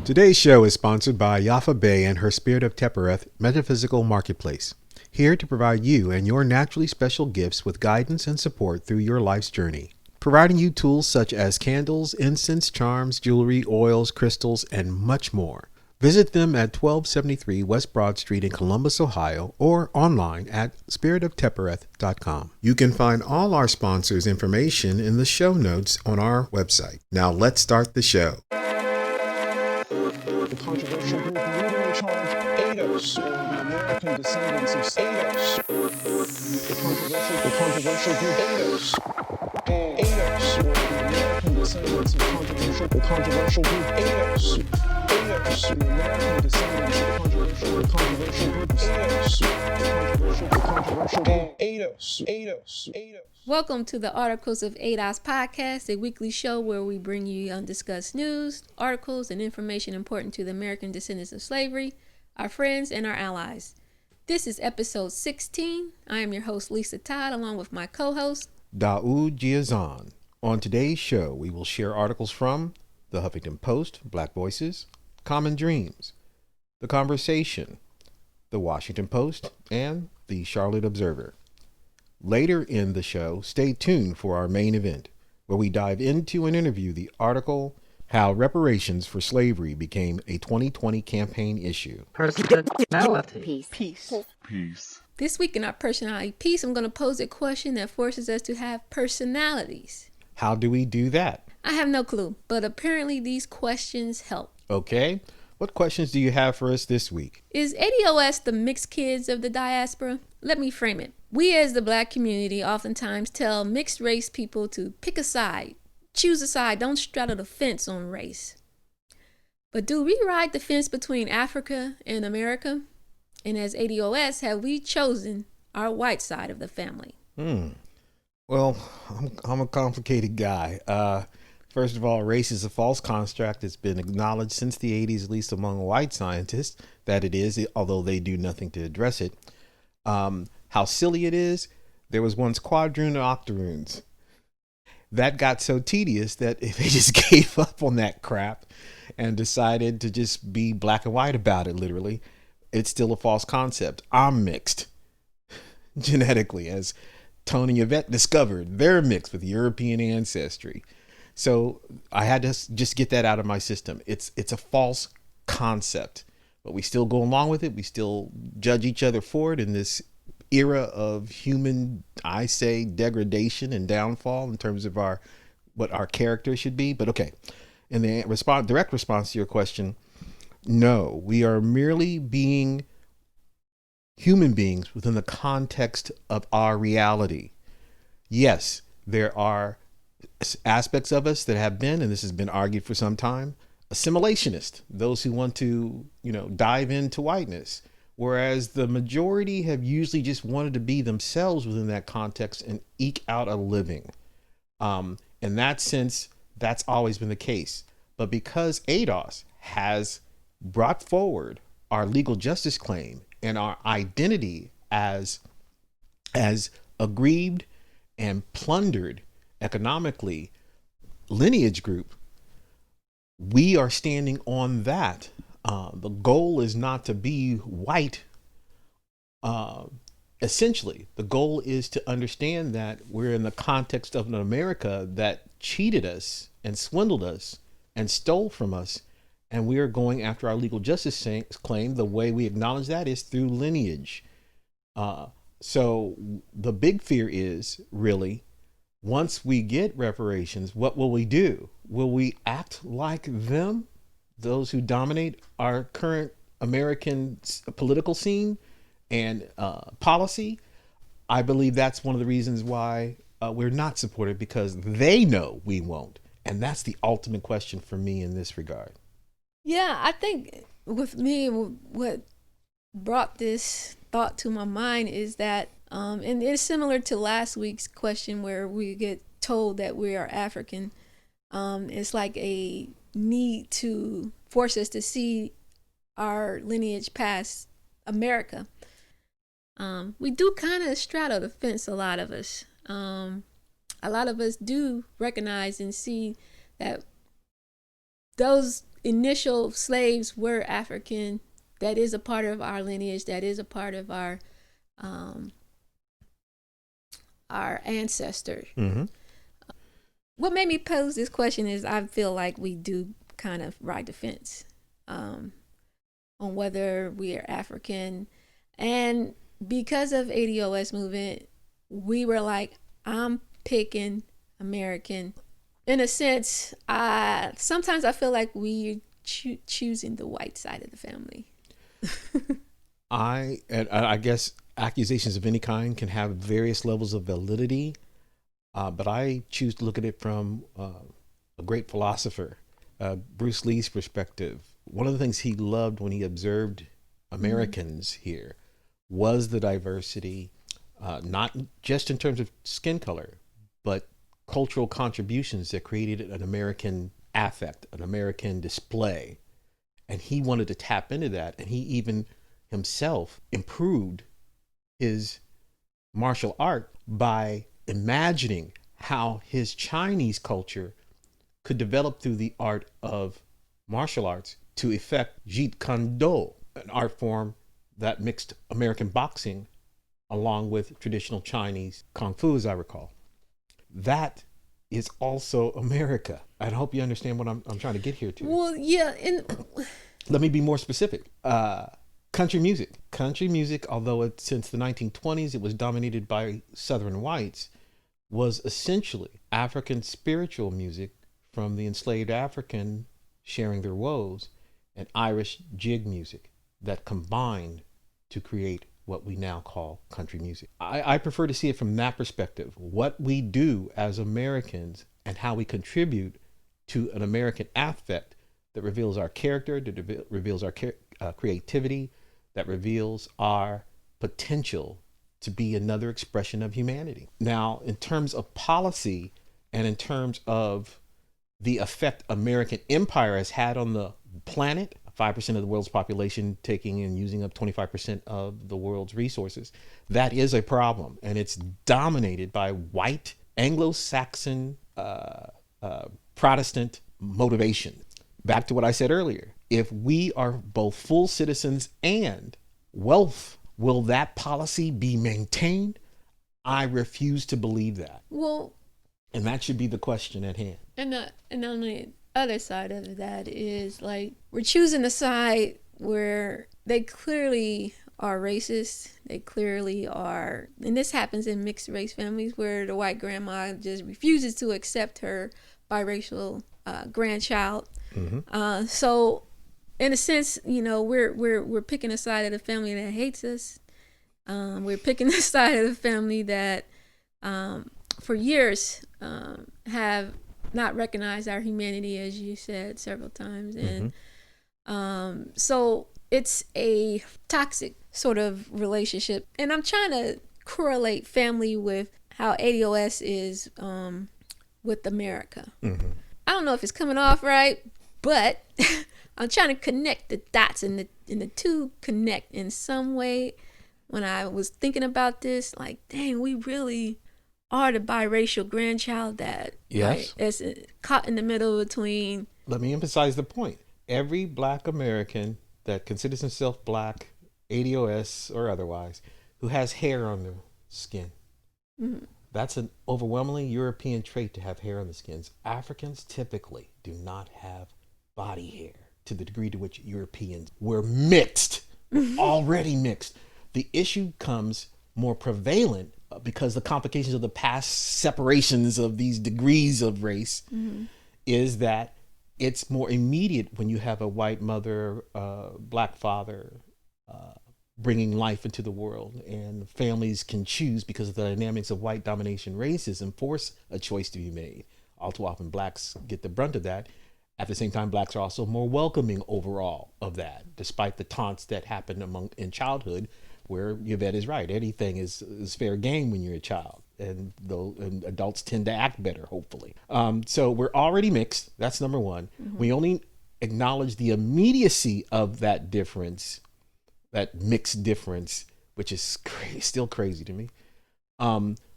Today's show is sponsored by Yafa Bay and her Spirit of Tepereth Metaphysical Marketplace, here to provide you and your naturally special gifts with guidance and support through your life's journey, providing you tools such as candles, incense, charms, jewelry, oils, crystals, and much more. Visit them at 1273 West Broad Street in Columbus, Ohio, or online at spiritoftepereth.com. You can find all our sponsors' information in the show notes on our website. Now let's start the show. The controversial group leading the charge, ADOS, or the American Descendants of Slavery. The controversial group ADOS, or the American Descendants of The controversial group ADOS, the American Descendants of the controversial group ADOS. Welcome to the Articles of Ados podcast, a weekly show where we bring you undiscussed news, articles, and information important to the American descendants of slavery, our friends, and our allies. This is episode 16. I am your host, Lisa and Daud, along with my co-host, Daud Giazan. On today's show, we will share articles from the Huffington Post, Black Voices, Common Dreams, The Conversation, the Washington Post, and the Charlotte Observer. Later in the show, stay tuned for our main event, where we dive into and interview the article, How Reparations for Slavery Became a 2020 Campaign Issue. Personality. Peace. This week in our personality piece, I'm going to pose a question that forces us to have personalities. How do we do that? I have no clue, but apparently these questions help. Okay, what questions do you have for us this week? Is ADOS the mixed kids of the diaspora? Let me frame it. We as the Black community oftentimes tell mixed race people to pick a side, choose a side, don't straddle the fence on race. But do we ride the fence between Africa and America? And as ADOS, have we chosen our white side of the family? Well, I'm a complicated guy. First of all, race is a false construct. It's been acknowledged since the 80s, at least among white scientists, that it is, although they do nothing to address it. How silly it is. There was once quadroon and octoroons. That got so tedious that they just gave up on that crap and decided to just be black and white about it, literally. It's still a false concept. I'm mixed genetically, as Tony Yvette discovered. They're mixed with European ancestry. So I had to just get that out of my system. It's a false concept, but we still go along with it. We still judge each other for it in this era of human, I say, degradation and downfall in terms of what our character should be. But okay, in the direct response to your question, no, we are merely being human beings within the context of our reality. Yes, there are aspects of us that have been, and this has been argued for some time, assimilationist, those who want to, dive into whiteness, whereas the majority have usually just wanted to be themselves within that context and eke out a living. In that sense, that's always been the case. But because ADOS has brought forward our legal justice claim and our identity as aggrieved and plundered economically lineage group, we are standing on that. The goal is not to be white. Essentially, the goal is to understand that we're in the context of an America that cheated us and swindled us and stole from us. And we are going after our legal justice claim. The way we acknowledge that is through lineage. So the big fear is really, once we get reparations, what will we do? Will we act like them, those who dominate our current American political scene and policy? I believe that's one of the reasons why we're not supported, because they know we won't. And that's the ultimate question for me in this regard. Yeah, I think with me, what brought this thought to my mind is that, and it's similar to last week's question where we get told that we are African. It's like a need to force us to see our lineage past America. We do kind of straddle the fence, a lot of us. A lot of us do recognize and see that those initial slaves were African. That is a part of our lineage. That is a part of our ancestors. Mm-hmm. What made me pose this question is I feel like we do kind of ride the fence on whether we are African. And because of ADOS movement, we were like, I'm picking American. In a sense, sometimes I feel like we're choosing the white side of the family. I guess accusations of any kind can have various levels of validity, but I choose to look at it from a great philosopher, Bruce Lee's perspective. One of the things he loved when he observed Americans here was the diversity, not just in terms of skin color, but cultural contributions that created an American affect, an American display. And he wanted to tap into that. And he even himself improved his martial art by imagining how his Chinese culture could develop through the art of martial arts to effect Jeet Kune Do, an art form that mixed American boxing along with traditional Chinese Kung Fu, as I recall. That is also America. I hope you understand what I'm trying to get here to. Well, yeah. Let me be more specific. Country music, although since the 1920s it was dominated by Southern whites, was essentially African spiritual music from the enslaved African sharing their woes, and Irish jig music that combined to create what we now call country music. I prefer to see it from that perspective. What we do as Americans and how we contribute to an American affect that reveals our character, that reveals our creativity, that reveals our potential to be another expression of humanity. Now, in terms of policy and in terms of the effect American empire has had on the planet, 5% of the world's population taking and using up 25% of the world's resources, that is a problem. And it's dominated by white Anglo-Saxon Protestant motivation. Back to what I said earlier. If we are both full citizens and wealth, will that policy be maintained? I refuse to believe that. Well, and that should be the question at hand. And on the other side of that is like we're choosing a side where they clearly are racist. They clearly are, and this happens in mixed race families where the white grandma just refuses to accept her biracial grandchild. Mm-hmm. So, in a sense, we're picking a side of the family that hates us. We're picking the side of the family that, for years, have not recognized our humanity, as you said several times, and so it's a toxic sort of relationship. And I'm trying to correlate family with how ADOS is with America. Mm-hmm. I don't know if it's coming off right, but I'm trying to connect the dots, and the two connect in some way. When I was thinking about this, like, dang, we really are the biracial grandchild that is caught in the middle between. Let me emphasize the point. Every Black American that considers himself Black, ADOS or otherwise, who has hair on their skin, that's an overwhelmingly European trait to have hair on the skins. Africans typically do not have body hair to the degree to which Europeans were mixed, already mixed. The issue comes more prevalent because the complications of the past separations of these degrees of race is that it's more immediate when you have a white mother, Black father, bringing life into the world, and families can choose because of the dynamics of white domination racism force a choice to be made. All too often Blacks get the brunt of that. At the same time, Blacks are also more welcoming overall of that, despite the taunts that happen in childhood, where Yvette is right. Anything is fair game when you're a child, and adults tend to act better, hopefully. So we're already mixed. That's number one. We only acknowledge the immediacy of that difference, that mixed difference, which is still crazy to me,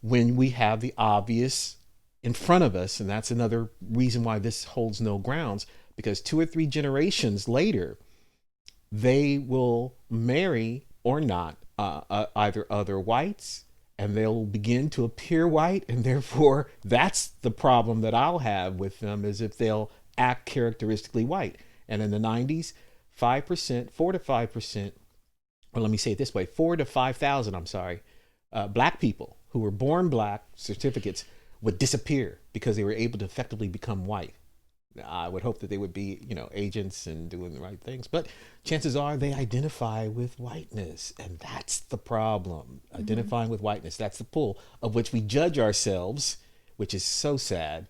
when we have the obvious in front of us. And that's another reason why this holds no grounds. because 2 or 3 generations later, they will marry or not either other whites, and they'll begin to appear white, and therefore that's the problem that I'll have with them, is if they'll act characteristically white. And in the 90s, 5%, 4 to 5%, or let me say it this way, 4 to 5,000, I'm sorry, black people who were born black, certificates, would disappear because they were able to effectively become white. I would hope that they would be, agents and doing the right things, but chances are they identify with whiteness, and that's the problem. Identifying with whiteness, that's the pull of which we judge ourselves, which is so sad,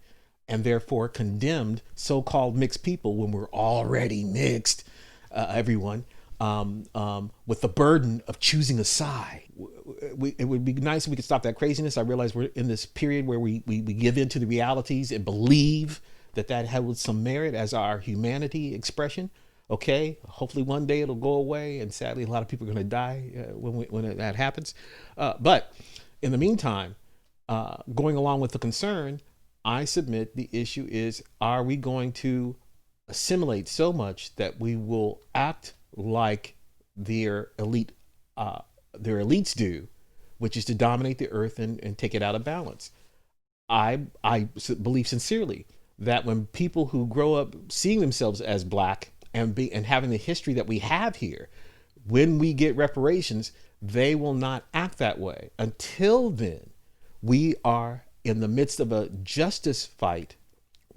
and therefore condemned so-called mixed people when we're already mixed, everyone, with the burden of choosing a side. It would be nice if we could stop that craziness. I realize we're in this period where we give in to the realities and believe that holds some merit as our humanity expression. Okay, hopefully one day it'll go away, and sadly a lot of people are going to die when that happens. But in the meantime, going along with the concern, I submit the issue is, are we going to assimilate so much that we will act like their elites do, which is to dominate the earth and take it out of balance? I believe sincerely that when people who grow up seeing themselves as black and having the history that we have here, when we get reparations, they will not act that way. Until then, we are in the midst of a justice fight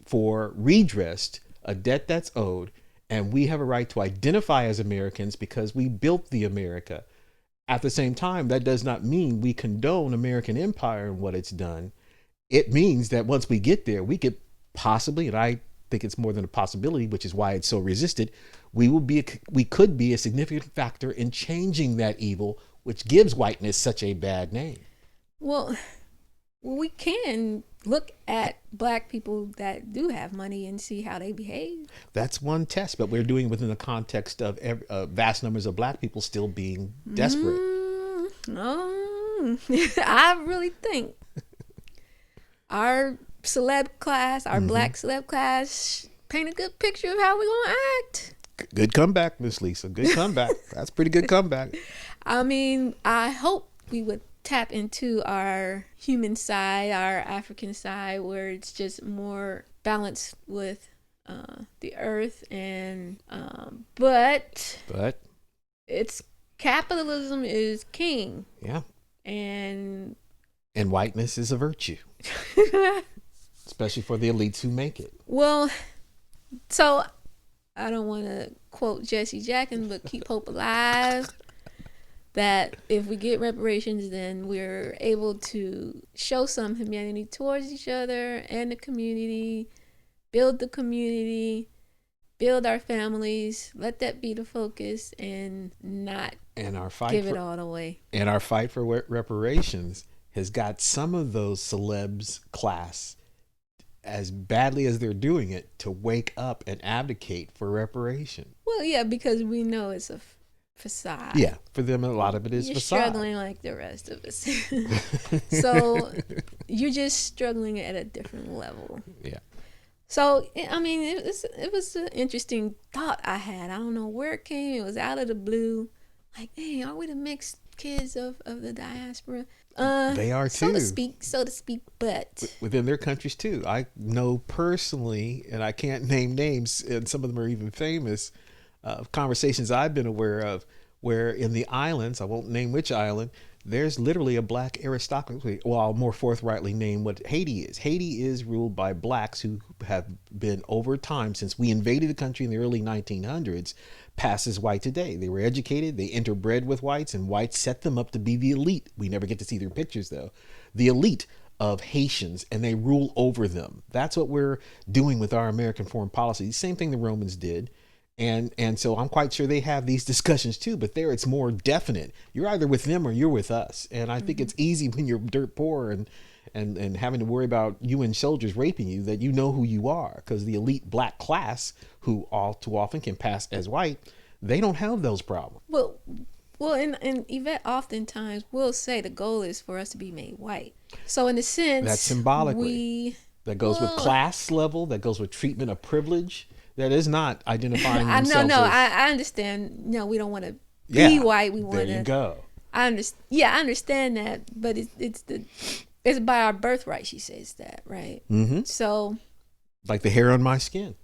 for redress, a debt that's owed, and we have a right to identify as Americans because we built the America. At the same time, that does not mean we condone American empire and what it's done. It means that once we get there, we could possibly, and I think it's more than a possibility, which is why it's so resisted, we could be a significant factor in changing that evil, which gives whiteness such a bad name. Well, we can look at black people that do have money and see how they behave. That's one test, but we're doing it within the context of vast numbers of black people still being desperate. No, I really think our celeb class, our black celeb class, paint a good picture of how we're gonna act. Good comeback, Miss Lisa. Good comeback. That's a pretty good comeback. I mean, I hope we would tap into our human side, our African side, where it's just more balanced with the earth, and but it's capitalism is king. Yeah. And whiteness is a virtue. Especially for the elites who make it. Well, so I don't want to quote Jesse Jackson, but keep hope alive. That if we get reparations, then we're able to show some humanity towards each other and the community, build our families, let that be the focus, and not give it all away. And our fight for reparations has got some of those celebs class, as badly as they're doing it, to wake up and advocate for reparation. Well, yeah, because we know it's a facade. Yeah, for them, a lot of it is you're facade. Struggling like the rest of us. So you're just struggling at a different level. Yeah. So, I mean, it was an interesting thought I had. I don't know where it came. It was out of the blue. Like, dang, are we the mixed kids of the diaspora? They are too. So to speak, but within their countries too. I know personally, and I can't name names, and some of them are even famous, conversations I've been aware of where in the islands, I won't name which island, there's literally a black aristocracy. Well, I'll more forthrightly name what Haiti is. Haiti is ruled by blacks who have been, over time, since we invaded the country in the early 1900s, passed as white today. They were educated, they interbred with whites, and whites set them up to be the elite. We never get to see their pictures though. The elite of Haitians, and they rule over them. That's what we're doing with our American foreign policy. Same thing the Romans did. And so I'm quite sure they have these discussions too, but there it's more definite. You're either with them or you're with us. And I think it's easy when you're dirt poor and having to worry about UN soldiers raping you, that you know who you are, because the elite black class, who all too often can pass as white, they don't have those problems. Well, and Yvette oftentimes will say the goal is for us to be made white. So in a sense, that's symbolically. That goes with class level, that goes with treatment of privilege. That is not identifying I themselves. know. As, I understand. No, we don't want to be white. We want to. There you go. I understand. Yeah, I understand that, but it's by our birthright. She says that, right? Mm-hmm. So, like the hair on my skin.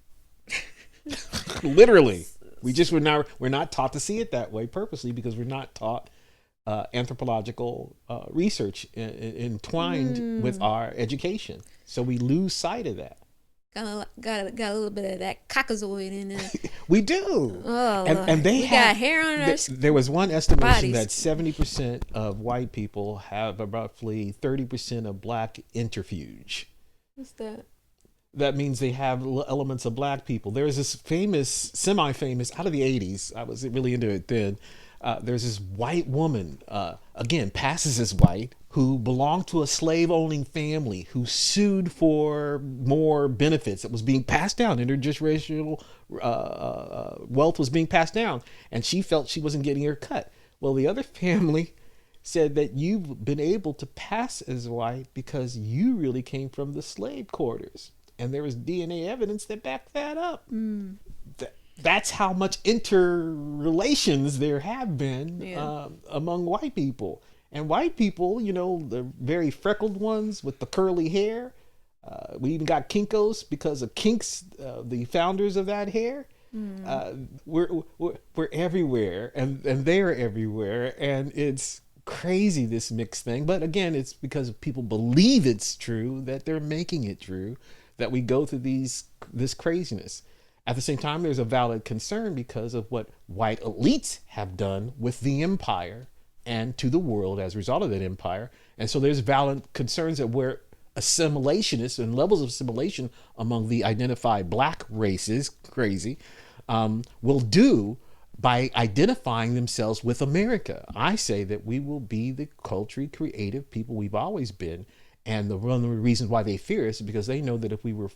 Literally, we're not taught to see it that way purposely because we're not taught anthropological research entwined with our education. So we lose sight of that. Got a little bit of that caucasoid in there. We do. Oh, and they got hair on our There was one estimation bodies. that 70% of white people have roughly 30% of black interfuge. What's that? That means they have elements of black people. There's this semi-famous, out of the 80s, I was really into it then. There's this white woman, again, passes as white, who belonged to a slave-owning family who sued for more benefits that was being passed down. Intergenerational wealth was being passed down, and she felt she wasn't getting her cut. Well, the other family said that you've been able to pass as white because you really came from the slave quarters. And there was DNA evidence that backed that up. That's how much interrelations there have been among white people. And white people, the very freckled ones with the curly hair. We even got Kinkos because of Kinks, the founders of that hair. We're everywhere, and they're everywhere, and it's crazy, this mixed thing. But again, it's because people believe it's true that they're making it true, that we go through this craziness. At the same time, there's a valid concern because of what white elites have done with the empire and to the world as a result of that empire. And so there's valid concerns that we're assimilationists and levels of assimilation among the identified black races, will do by identifying themselves with America. I say that we will be the culturally creative people we've always been. And one of the reasons why they fear us is because they know that if we were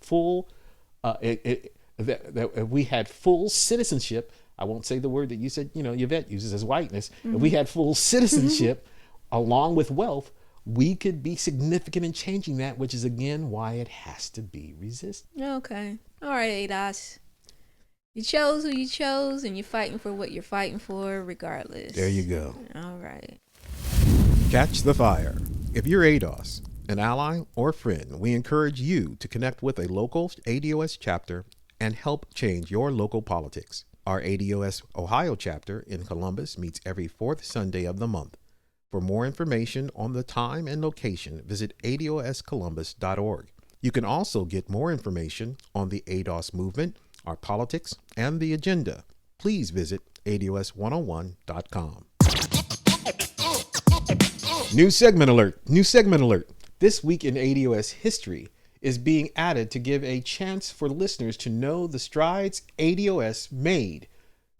that if we had full citizenship, I won't say the word that you said, Yvette uses as whiteness. If we had full citizenship along with wealth, we could be significant in changing that, which is again why it has to be resisted. Okay. All right, ADOS. You chose who you chose, and you're fighting for what you're fighting for regardless. There you go. All right. Catch the fire. If you're ADOS, an ally or friend, we encourage you to connect with a local ADOS chapter and help change your local politics. Our ADOS Ohio chapter in Columbus meets every fourth Sunday of the month. For more information on the time and location, visit adoscolumbus.org. You can also get more information on the ADOS movement, our politics, and the agenda. Please visit ados101.com. New segment alert. This week in ADOS history is being added to give a chance for listeners to know the strides ADOS made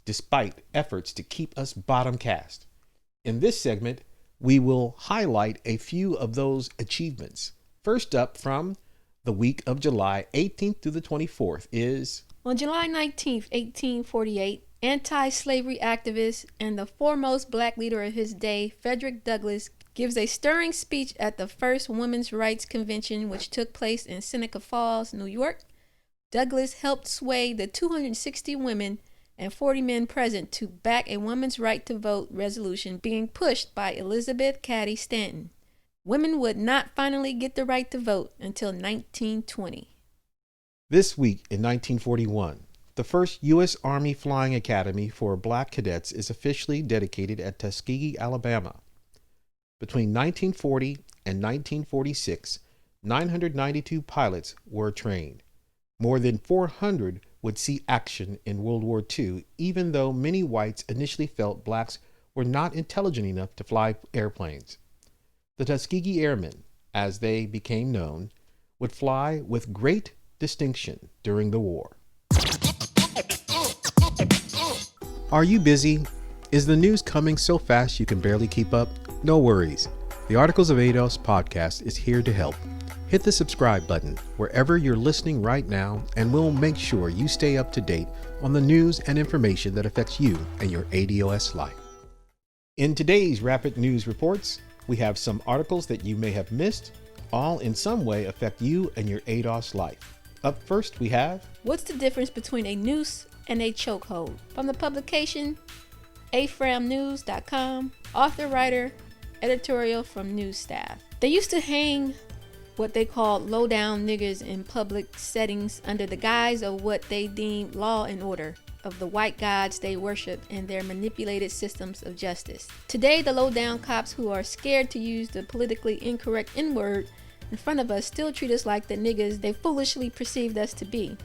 despite efforts to keep us bottom caste. In this segment, we will highlight a few of those achievements. First up, from the week of July 18th through the 24th is... On July 19th, 1848, anti-slavery activist and the foremost black leader of his day, Frederick Douglass, gives a stirring speech at the first Women's Rights Convention, which took place in Seneca Falls, New York. Douglass helped sway the 260 women and 40 men present to back a women's right to vote resolution being pushed by Elizabeth Cady Stanton. Women would not finally get the right to vote until 1920. This week in 1941, the first U.S. Army Flying Academy for black cadets is officially dedicated at Tuskegee, Alabama. Between 1940 and 1946, 992 pilots were trained. More than 400 would see action in World War II, even though many whites initially felt blacks were not intelligent enough to fly airplanes. The Tuskegee Airmen, as they became known, would fly with great distinction during the war. Are you busy? Is the news coming so fast you can barely keep up? No worries. The Articles of ADOS podcast is here to help. Hit the subscribe button wherever you're listening right now, and we'll make sure you stay up to date on the news and information that affects you and your ADOS life. In today's Rapid News Reports, we have some articles that you may have missed, all in some way affect you and your ADOS life. Up first, we have What's the difference between a noose and a chokehold? From the publication aframnews.com, author, writer, editorial from news staff. They used to hang what they called low-down niggers in public settings under the guise of what they deemed law and order of the white gods they worship and their manipulated systems of justice. Today, the low-down cops who are scared to use the politically incorrect N-word in front of us still treat us like the niggers they foolishly perceived us to be,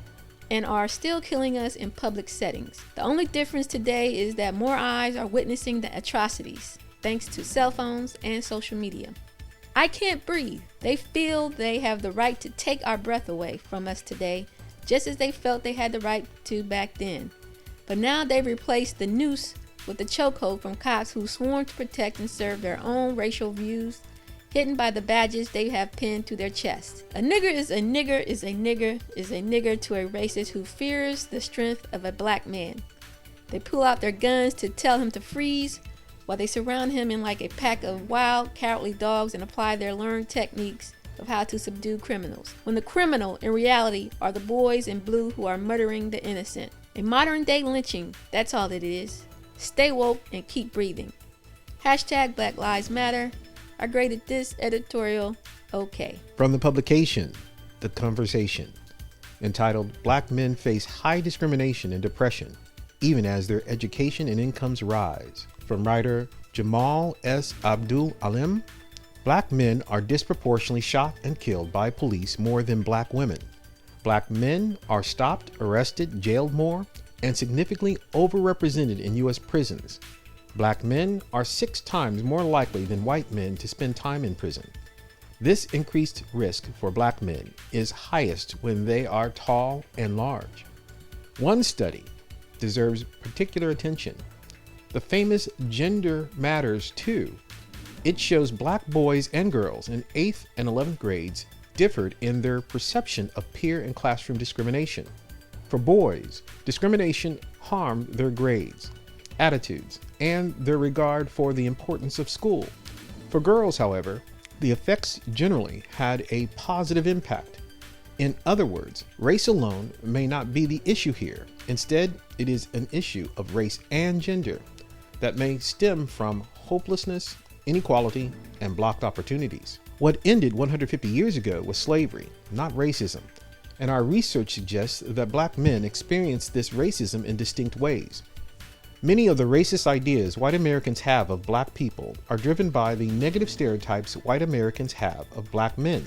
and are still killing us in public settings. The only difference today is that more eyes are witnessing the atrocities, thanks to cell phones and social media. I can't breathe. They feel they have the right to take our breath away from us today, just as they felt they had the right to back then. But now they've replaced the noose with the chokehold from cops who sworn to protect and serve their own racial views, hidden by the badges they have pinned to their chests. A nigger is a nigger is a nigger is a nigger to a racist who fears the strength of a black man. They pull out their guns to tell him to freeze, while they surround him in like a pack of wild, cowardly dogs and apply their learned techniques of how to subdue criminals, when the criminal in reality are the boys in blue who are murdering the innocent. A modern day lynching, that's all it is. Stay woke and keep breathing. Hashtag Black Lives Matter. I graded this editorial okay. From the publication, The Conversation, entitled Black Men Face High Discrimination and Depression, Even as Their Education and Incomes Rise. From writer Jamal S. Abdul Alim, Black men are disproportionately shot and killed by police more than black women. Black men are stopped, arrested, jailed more, and significantly overrepresented in U.S. prisons. Black men are 6 times more likely than white men to spend time in prison. This increased risk for black men is highest when they are tall and large. One study deserves particular attention. The famous Gender Matters 2. It shows black boys and girls in 8th and 11th grades differed in their perception of peer and classroom discrimination. For boys, discrimination harmed their grades, attitudes, and their regard for the importance of school. For girls, however, the effects generally had a positive impact. In other words, race alone may not be the issue here. Instead, it is an issue of race and gender that may stem from hopelessness, inequality, and blocked opportunities. What ended 150 years ago was slavery, not racism, and our research suggests that black men experience this racism in distinct ways. Many of the racist ideas white Americans have of black people are driven by the negative stereotypes white Americans have of black men,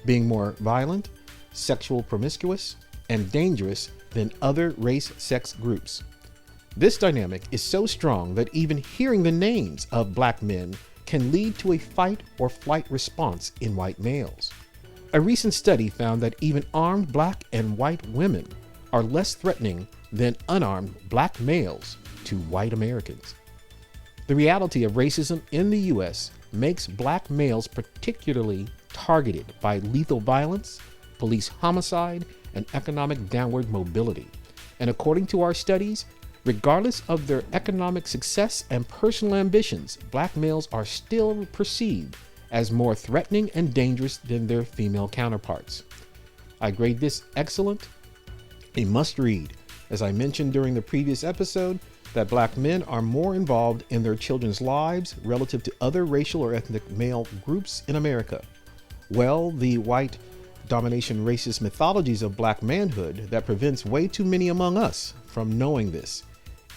being more violent, sexual promiscuous, and dangerous than other race-sex groups. This dynamic is so strong that even hearing the names of black men can lead to a fight or flight response in white males. A recent study found that even armed black and white women are less threatening than unarmed black males to white Americans. The reality of racism in the U.S. makes black males particularly targeted by lethal violence, police homicide, and economic downward mobility. And according to our studies, regardless of their economic success and personal ambitions, black males are still perceived as more threatening and dangerous than their female counterparts. I grade this excellent, a must read. As I mentioned during the previous episode, that black men are more involved in their children's lives relative to other racial or ethnic male groups in America. Well, the white domination racist mythologies of black manhood that prevents way too many among us from knowing this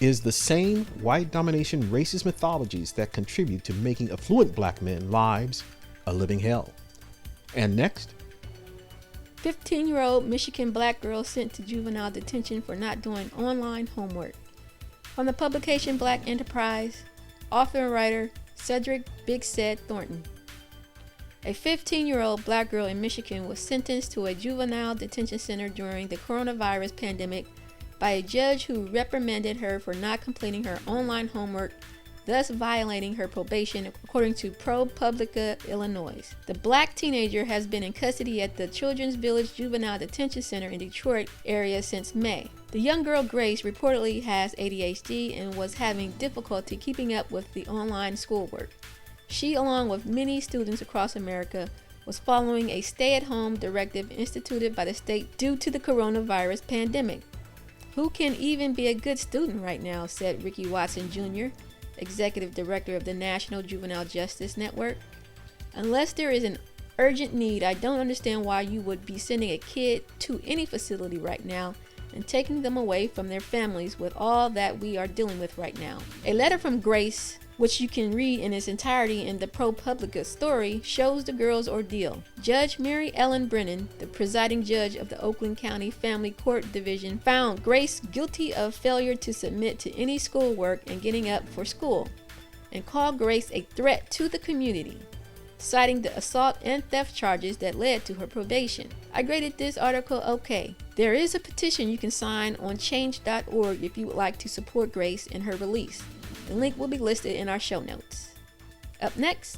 is the same white domination racist mythologies that contribute to making affluent black men's lives a living hell. And next, 15-year-old Michigan black girl sent to juvenile detention for not doing online homework. From the publication Black Enterprise, author and writer Cedric Big Said Thornton. A 15-year-old black girl in Michigan was sentenced to a juvenile detention center during the coronavirus pandemic by a judge who reprimanded her for not completing her online homework, thus violating her probation, according to ProPublica Illinois. The black teenager has been in custody at the Children's Village Juvenile Detention Center in Detroit area since May. The young girl Grace reportedly has ADHD and was having difficulty keeping up with the online schoolwork. She, along with many students across America, was following a stay-at-home directive instituted by the state due to the coronavirus pandemic. "Who can even be a good student right now?" said Ricky Watson Jr., Executive Director of the National Juvenile Justice Network. "Unless there is an urgent need, I don't understand why you would be sending a kid to any facility right now and taking them away from their families with all that we are dealing with right now." A letter from Grace, which you can read in its entirety in the ProPublica story, shows the girl's ordeal. Judge Mary Ellen Brennan, the presiding judge of the Oakland County Family Court Division, found Grace guilty of failure to submit to any schoolwork and getting up for school, and called Grace a threat to the community, citing the assault and theft charges that led to her probation. I graded this article okay. There is a petition you can sign on change.org if you would like to support Grace in her release. The link will be listed in our show notes. Up next,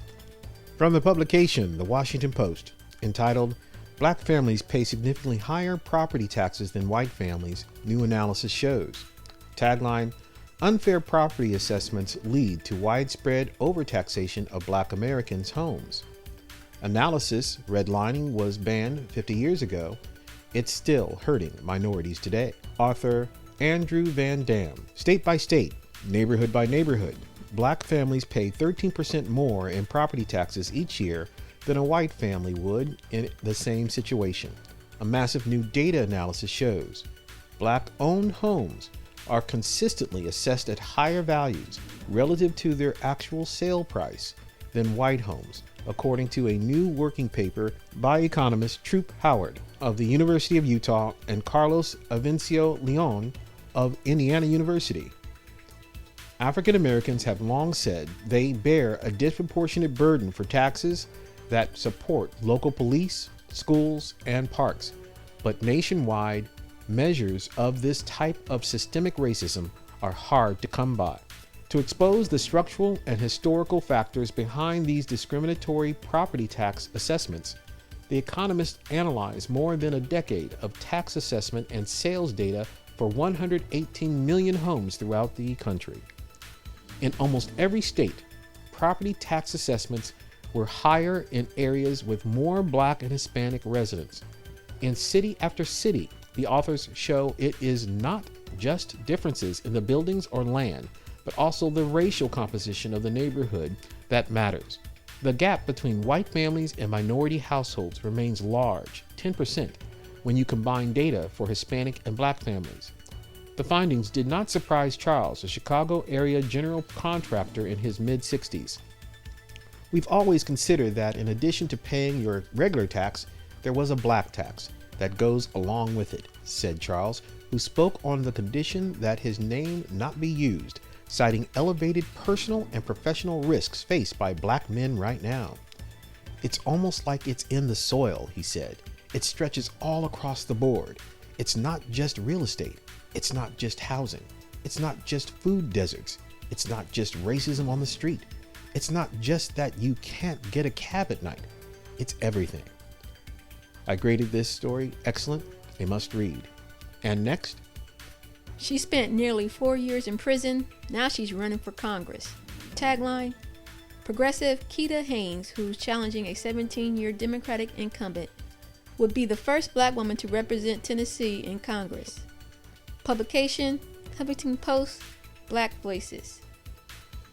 from the publication, The Washington Post, entitled "Black Families Pay Significantly Higher Property Taxes Than White Families, New Analysis Shows." Tagline: "Unfair property assessments lead to widespread overtaxation of Black Americans' homes." Analysis: redlining was banned 50 years ago. It's still hurting minorities today. Author Andrew Van Dam. State by state, neighborhood by neighborhood, Black families pay 13% more in property taxes each year than a white family would in the same situation. A massive new data analysis shows Black-owned homes are consistently assessed at higher values relative to their actual sale price than white homes, according to a new working paper by economist Troop Howard of the University of Utah and Carlos Avencio Leon of Indiana University. African Americans have long said they bear a disproportionate burden for taxes that support local police, schools, and parks, but nationwide measures of this type of systemic racism are hard to come by. To expose the structural and historical factors behind these discriminatory property tax assessments, The Economist analyzed more than a decade of tax assessment and sales data for 118 million homes throughout the country. In almost every state, property tax assessments were higher in areas with more Black and Hispanic residents. In city after city, the authors show it is not just differences in the buildings or land, but also the racial composition of the neighborhood that matters. The gap between white families and minority households remains large, 10%, when you combine data for Hispanic and Black families. The findings did not surprise Charles, a Chicago area general contractor in his mid-60s. "We've always considered that in addition to paying your regular tax, there was a black tax that goes along with it," said Charles, who spoke on the condition that his name not be used, citing elevated personal and professional risks faced by Black men right now. "It's almost like it's in the soil," he said. "It stretches all across the board. It's not just real estate. It's not just housing. It's not just food deserts. It's not just racism on the street. It's not just that you can't get a cab at night. It's everything." I graded this story excellent, a must read. And next, she spent nearly 4 years in prison. Now she's running for Congress. Tagline: Progressive Keita Haynes, who's challenging a 17-year Democratic incumbent, would be the first Black woman to represent Tennessee in Congress. Publication: Huffington Post, Black Voices.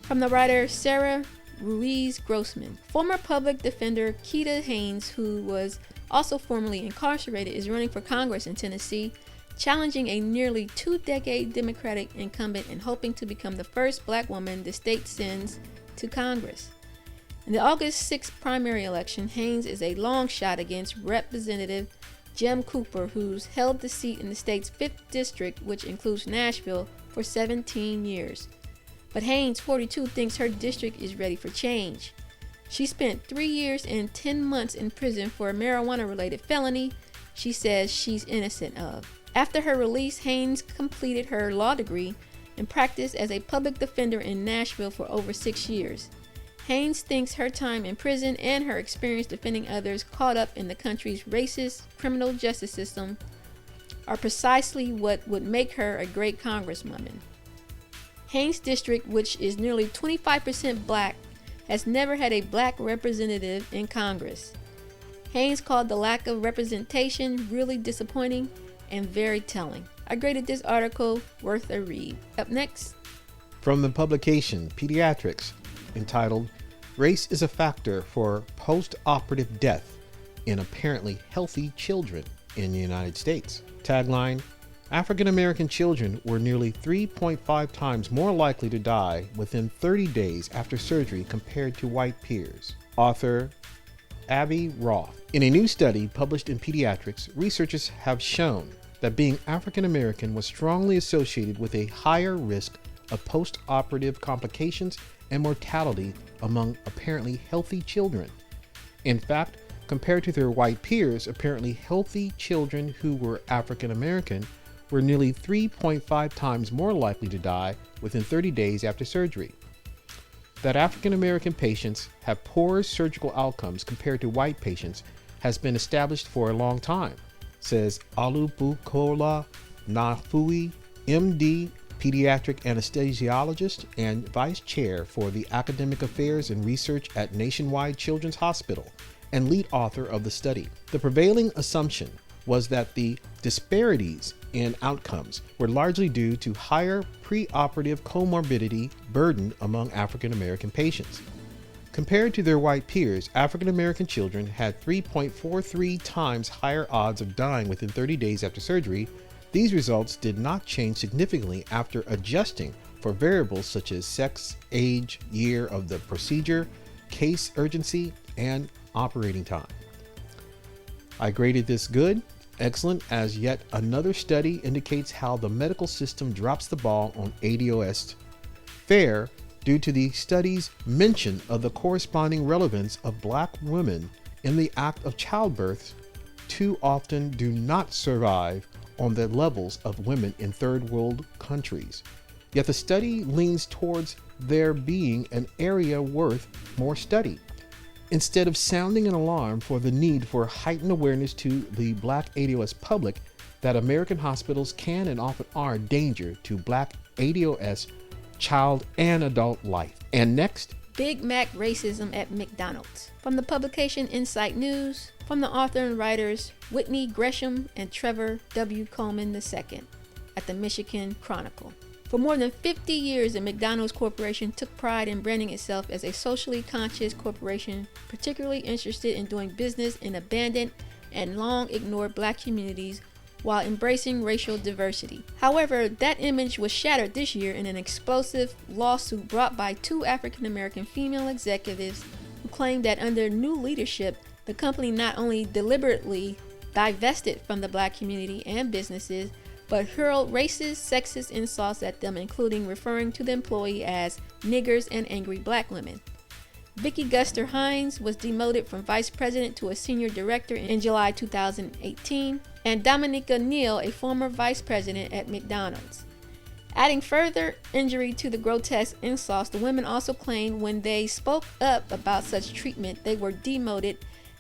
From the writer Sarah Ruiz Grossman. Former public defender Keita Haynes, who was also formerly incarcerated, is running for Congress in Tennessee, challenging a nearly 2-decade Democratic incumbent and hoping to become the first Black woman the state sends to Congress. In the August 6th primary election, Haynes is a long shot against Representative Jim Cooper, who's held the seat in the state's 5th district, which includes Nashville, for 17 years. But Haynes, 42, thinks her district is ready for change. She spent 3 years and 10 months in prison for a marijuana-related felony she says she's innocent of. After her release, Haynes completed her law degree and practiced as a public defender in Nashville for over 6 years. Haynes thinks her time in prison and her experience defending others caught up in the country's racist criminal justice system are precisely what would make her a great congresswoman. Haynes' district, which is nearly 25% Black, has never had a Black representative in Congress. Haynes called the lack of representation really disappointing and very telling. I graded this article worth a read. Up next, from the publication Pediatrics, entitled Race is a Factor for Post-Operative Death in Apparently Healthy Children in the United States. Tagline, African American children were nearly 3.5 times more likely to die within 30 days after surgery compared to white peers. Author Abby Roth. In a new study published in Pediatrics, researchers have shown that being African American was strongly associated with a higher risk of post-operative complications and mortality among apparently healthy children. In fact, compared to their white peers, apparently healthy children who were African American were nearly 3.5 times more likely to die within 30 days after surgery. That African American patients have poorer surgical outcomes compared to white patients has been established for a long time, says Olubukola Nafui, MD, pediatric anesthesiologist and vice chair for the academic affairs and research at Nationwide Children's Hospital and lead author of the study. The prevailing assumption was that the disparities in outcomes were largely due to higher preoperative comorbidity burden among African American patients. Compared to their white peers, African American children had 3.43 times higher odds of dying within 30 days after surgery. These results did not change significantly after adjusting for variables such as sex, age, year of the procedure, case urgency, and operating time. I graded this good, excellent, as yet another study indicates how the medical system drops the ball on ADOS. Fair, due to the study's mention of the corresponding relevance of Black women in the act of childbirth too often do not survive on the levels of women in third world countries. Yet the study leans towards there being an area worth more study. Instead of sounding an alarm for the need for heightened awareness to the Black ADOS public that American hospitals can and often are a danger to Black ADOS child and adult life. And next, Big Mac Racism at McDonald's. From the publication Insight News, from the author and writers Whitney Gresham and Trevor W. Coleman II at the Michigan Chronicle. For more than 50 years, the McDonald's Corporation took pride in branding itself as a socially conscious corporation, particularly interested in doing business in abandoned and long ignored Black communities while embracing racial diversity. However, that image was shattered this year in an explosive lawsuit brought by two African American female executives who claimed that under new leadership, the company not only deliberately divested from the Black community and businesses, but hurled racist, sexist insults at them, including referring to the employee as niggers and angry Black women. Vicki Guster Hines was demoted from vice president to a senior director in July 2018, and Dominica Neal, a former vice president at McDonald's. Adding further injury to the grotesque insults, the women also claimed when they spoke up about such treatment, they were demoted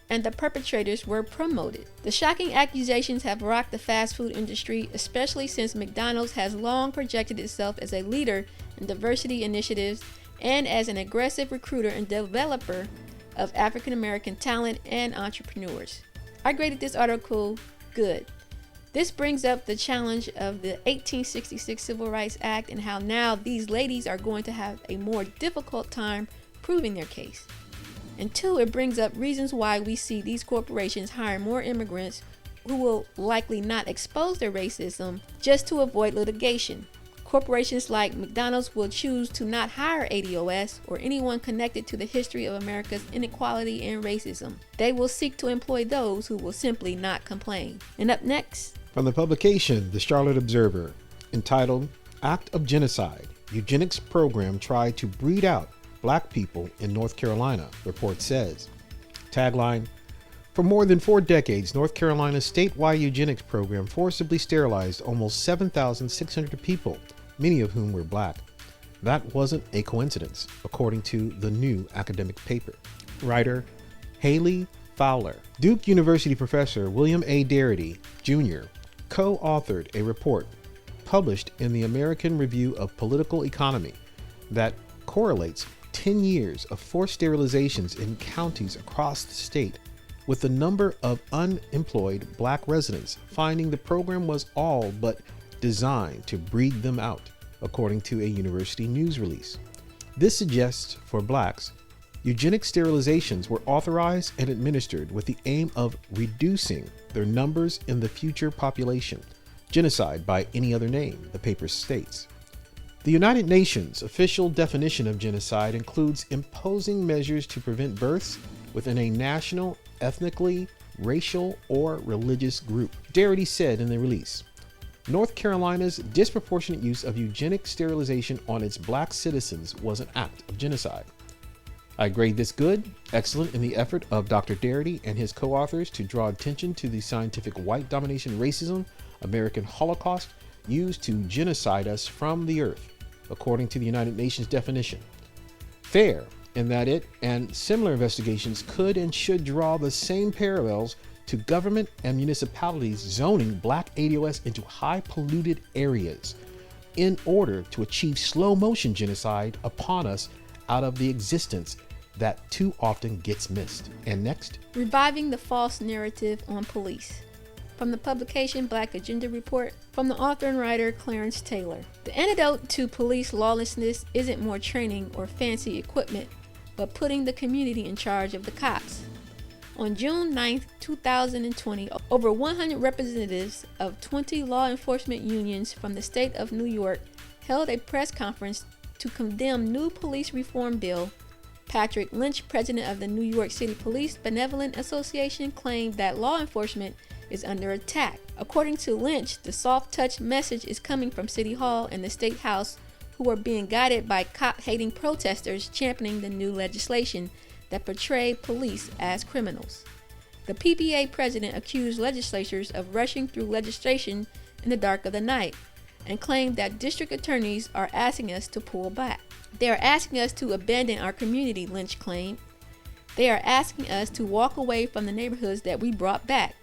and the perpetrators were promoted. The shocking accusations have rocked the fast food industry, especially since McDonald's has long projected itself as a leader in diversity initiatives and as an aggressive recruiter and developer of African American talent and entrepreneurs. I graded this article good. This brings up the challenge of the 1866 Civil Rights Act and how now these ladies are going to have a more difficult time proving their case. And two, it brings up reasons why we see these corporations hire more immigrants who will likely not expose their racism just to avoid litigation. Corporations like McDonald's will choose to not hire ADOS or anyone connected to the history of America's inequality and racism. They will seek to employ those who will simply not complain. And up next, from the publication The Charlotte Observer, entitled Act of Genocide, Eugenics Program Tried to Breed Out Black People in North Carolina, report says. Tagline, for more than 4 decades, North Carolina's statewide eugenics program forcibly sterilized almost 7,600 people, many of whom were Black. That wasn't a coincidence, according to the new academic paper. Writer Haley Fowler. Duke University professor William A. Darity, Jr. co-authored a report published in the American Review of Political Economy that correlates 10 years of forced sterilizations in counties across the state with the number of unemployed black residents, finding the program was all but designed to breed them out, according to a university news release. This suggests for blacks, eugenic sterilizations were authorized and administered with the aim of reducing their numbers in the future population. Genocide by any other name, the paper states. The United Nations official definition of genocide includes imposing measures to prevent births within a national, ethnically, racial, or religious group. Daugherty said in the release, North Carolina's disproportionate use of eugenic sterilization on its black citizens was an act of genocide. I grade this good, excellent in the effort of Dr. Daugherty and his co-authors to draw attention to the scientific white domination racism, American Holocaust, used to genocide us from the earth, according to the United Nations definition. Fair in that it and similar investigations could and should draw the same parallels to government and municipalities zoning black ADOS into high polluted areas in order to achieve slow motion genocide upon us out of the existence that too often gets missed. And next, Reviving the false narrative on police. From the publication Black Agenda Report, from the author and writer Clarence Taylor. The antidote to police lawlessness isn't more training or fancy equipment, but putting the community in charge of the cops. On June 9, 2020, over 100 representatives of 20 law enforcement unions from the state of New York held a press conference to condemn new police reform bill. Patrick Lynch, president of the New York City Police Benevolent Association, claimed that law enforcement is under attack. According to Lynch, the soft touch message is coming from City Hall and the State House, who are being guided by cop-hating protesters championing the new legislation that portray police as criminals. The PBA president accused legislatures of rushing through legislation in the dark of the night and claimed that district attorneys are asking us to pull back. They are asking us to abandon our community, Lynch claimed. They are asking us to walk away from the neighborhoods that we brought back.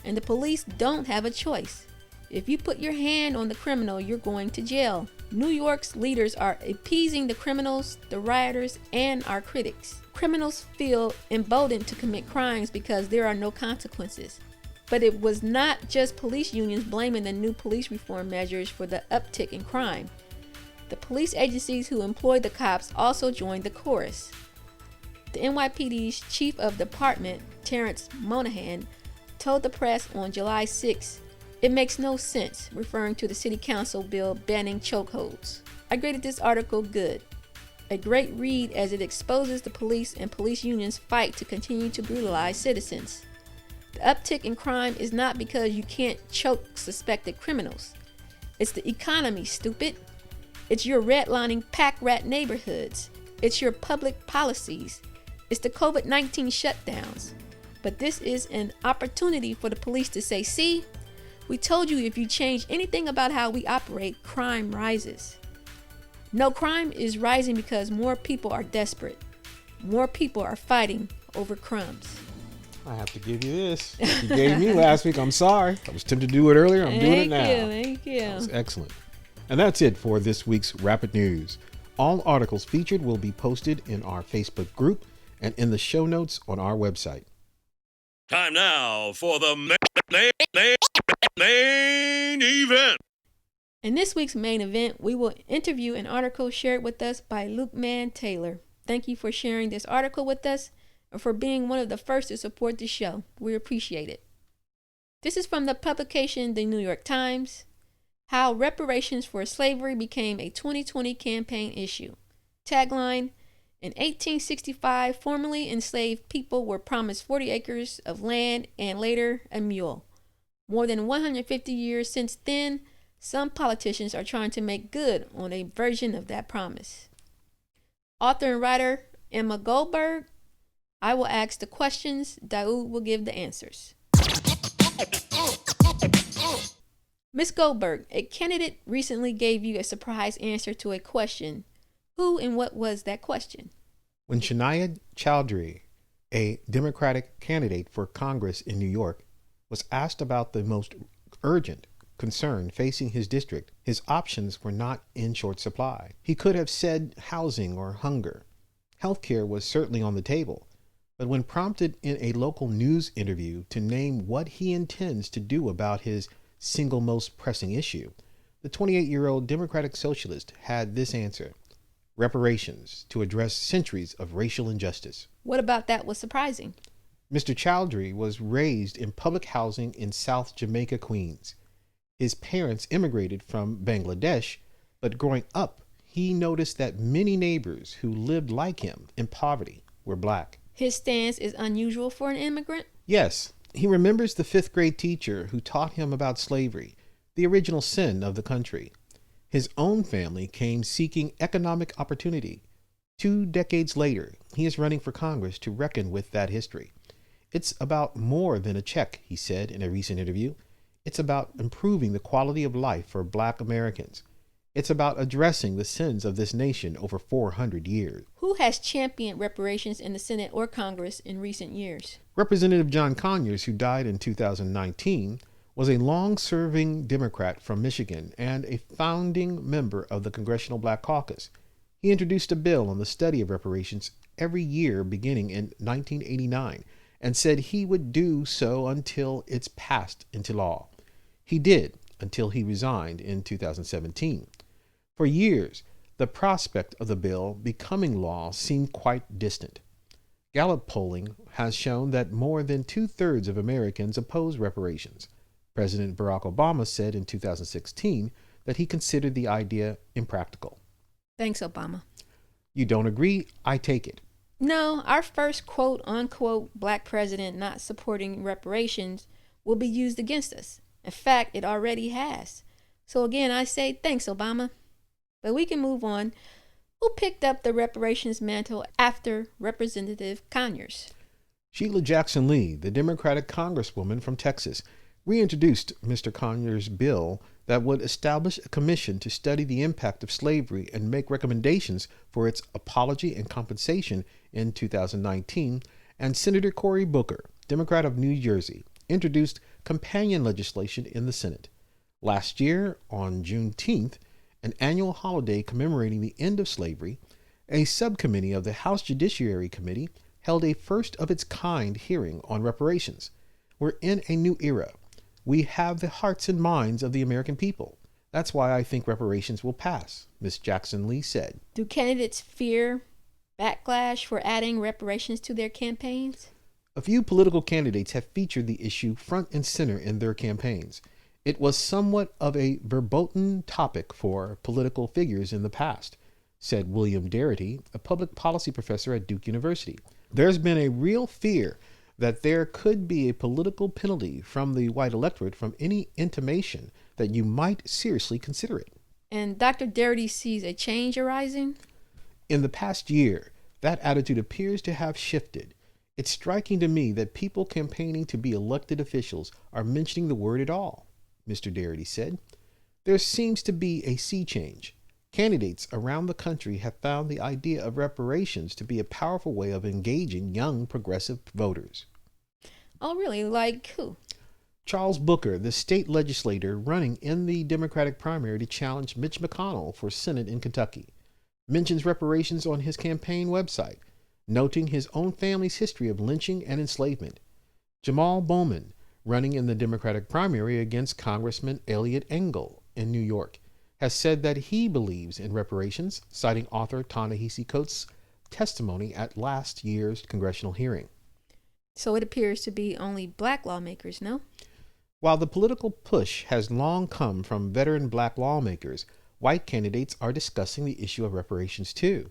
And the police don't have a choice. If you put your hand on the criminal, you're going to jail. New York's leaders are appeasing the criminals, the rioters, and our critics. Criminals feel emboldened to commit crimes because there are no consequences. But it was not just police unions blaming the new police reform measures for the uptick in crime. The police agencies who employ the cops also joined the chorus. The NYPD's chief of department, Terrence Monahan, told the press on July 6, "It makes no sense," referring to the city council bill banning chokeholds. I graded this article good. A great read as it exposes the police and police unions' fight to continue to brutalize citizens. The uptick in crime is not because you can't choke suspected criminals. It's the economy, stupid. It's your redlining pack rat neighborhoods. It's your public policies. It's the COVID-19 shutdowns. But this is an opportunity for the police to say, see, we told you if you change anything about how we operate, crime rises. No, crime is rising because more people are desperate. More people are fighting over crumbs. I have to give you this. You gave me last week. I'm sorry. I was tempted to do it earlier. I'm doing it now. Thank you. That was excellent. And that's it for this week's Rapid News. All articles featured will be posted in our Facebook group and in the show notes on our website. Time now for the main event. In this week's main event, we will interview an article shared with us by Luke Mann Taylor. Thank you for sharing this article with us and for being one of the first to support the show. We appreciate it. This is from the publication The New York Times, How Reparations for Slavery Became a 2020 Campaign Issue. Tagline: In 1865, formerly enslaved people were promised 40 acres of land and later a mule. More than 150 years since then, some politicians are trying to make good on a version of that promise. Author and writer Emma Goldberg. I will ask the questions, Daud will give the answers. Ms. Goldberg, a candidate recently gave you a surprise answer to a question. Who and what was that question? When Shania Chowdhury, a Democratic candidate for Congress in New York, was asked about the most urgent concern facing his district, his options were not in short supply. He could have said housing or hunger. Healthcare was certainly on the table, But when prompted in a local news interview to name what he intends to do about his single most pressing issue, the 28-year-old Democratic Socialist had this answer: reparations to address centuries of racial injustice. What about that was surprising? Mr. Chowdhury was raised in public housing in South Jamaica, Queens. His parents immigrated from Bangladesh, but growing up, he noticed that many neighbors who lived like him in poverty were black. His stance is unusual for an immigrant? Yes, he remembers the fifth grade teacher who taught him about slavery, the original sin of the country. His own family came seeking economic opportunity. 2 decades later, he is running for Congress to reckon with that history. It's about more than a check, he said in a recent interview. It's about improving the quality of life for Black Americans. It's about addressing the sins of this nation over 400 years. Who has championed reparations in the Senate or Congress in recent years? Representative John Conyers, who died in 2019, was a long-serving Democrat from Michigan and a founding member of the Congressional Black Caucus. He introduced a bill on the study of reparations every year beginning in 1989 and said he would do so until it's passed into law. He did, until he resigned in 2017. For years, the prospect of the bill becoming law seemed quite distant. Gallup polling has shown that more than 2/3 of Americans oppose reparations. President Barack Obama said in 2016 that he considered the idea impractical. Thanks, Obama. You don't agree? I take it. No, our first quote-unquote black president not supporting reparations will be used against us. In fact, it already has. So again, I say thanks, Obama. But we can move on. Who picked up the reparations mantle after Representative Conyers? Sheila Jackson Lee, the Democratic Congresswoman from Texas, reintroduced Mr. Conyers' bill that would establish a commission to study the impact of slavery and make recommendations for its apology and compensation in 2019, and Senator Cory Booker, Democrat of New Jersey, introduced companion legislation in the Senate. Last year, on Juneteenth, an annual holiday commemorating the end of slavery, a subcommittee of the House Judiciary Committee held a first-of-its-kind hearing on reparations. We're in a new era. We have the hearts and minds of the American people. That's why I think reparations will pass, Ms. Jackson Lee said. Do candidates fear backlash for adding reparations to their campaigns? A few political candidates have featured the issue front and center in their campaigns. It was somewhat of a verboten topic for political figures in the past, said William Darity, a public policy professor at Duke University. There's been a real fear that there could be a political penalty from the white electorate from any intimation that you might seriously consider it. And Dr. Darity sees a change arising? In the past year, that attitude appears to have shifted. It's striking to me that people campaigning to be elected officials are mentioning the word at all, Mr. Darity said. There seems to be a sea change. Candidates around the country have found the idea of reparations to be a powerful way of engaging young progressive voters. Oh, really? Like who? Charles Booker, the state legislator running in the Democratic primary to challenge Mitch McConnell for Senate in Kentucky, mentions reparations on his campaign website, noting his own family's history of lynching and enslavement. Jamal Bowman, running in the Democratic primary against Congressman Elliot Engel in New York, has said that he believes in reparations, citing author Ta-Nehisi Coates' testimony at last year's congressional hearing. So it appears to be only black lawmakers, no? While the political push has long come from veteran black lawmakers, white candidates are discussing the issue of reparations too.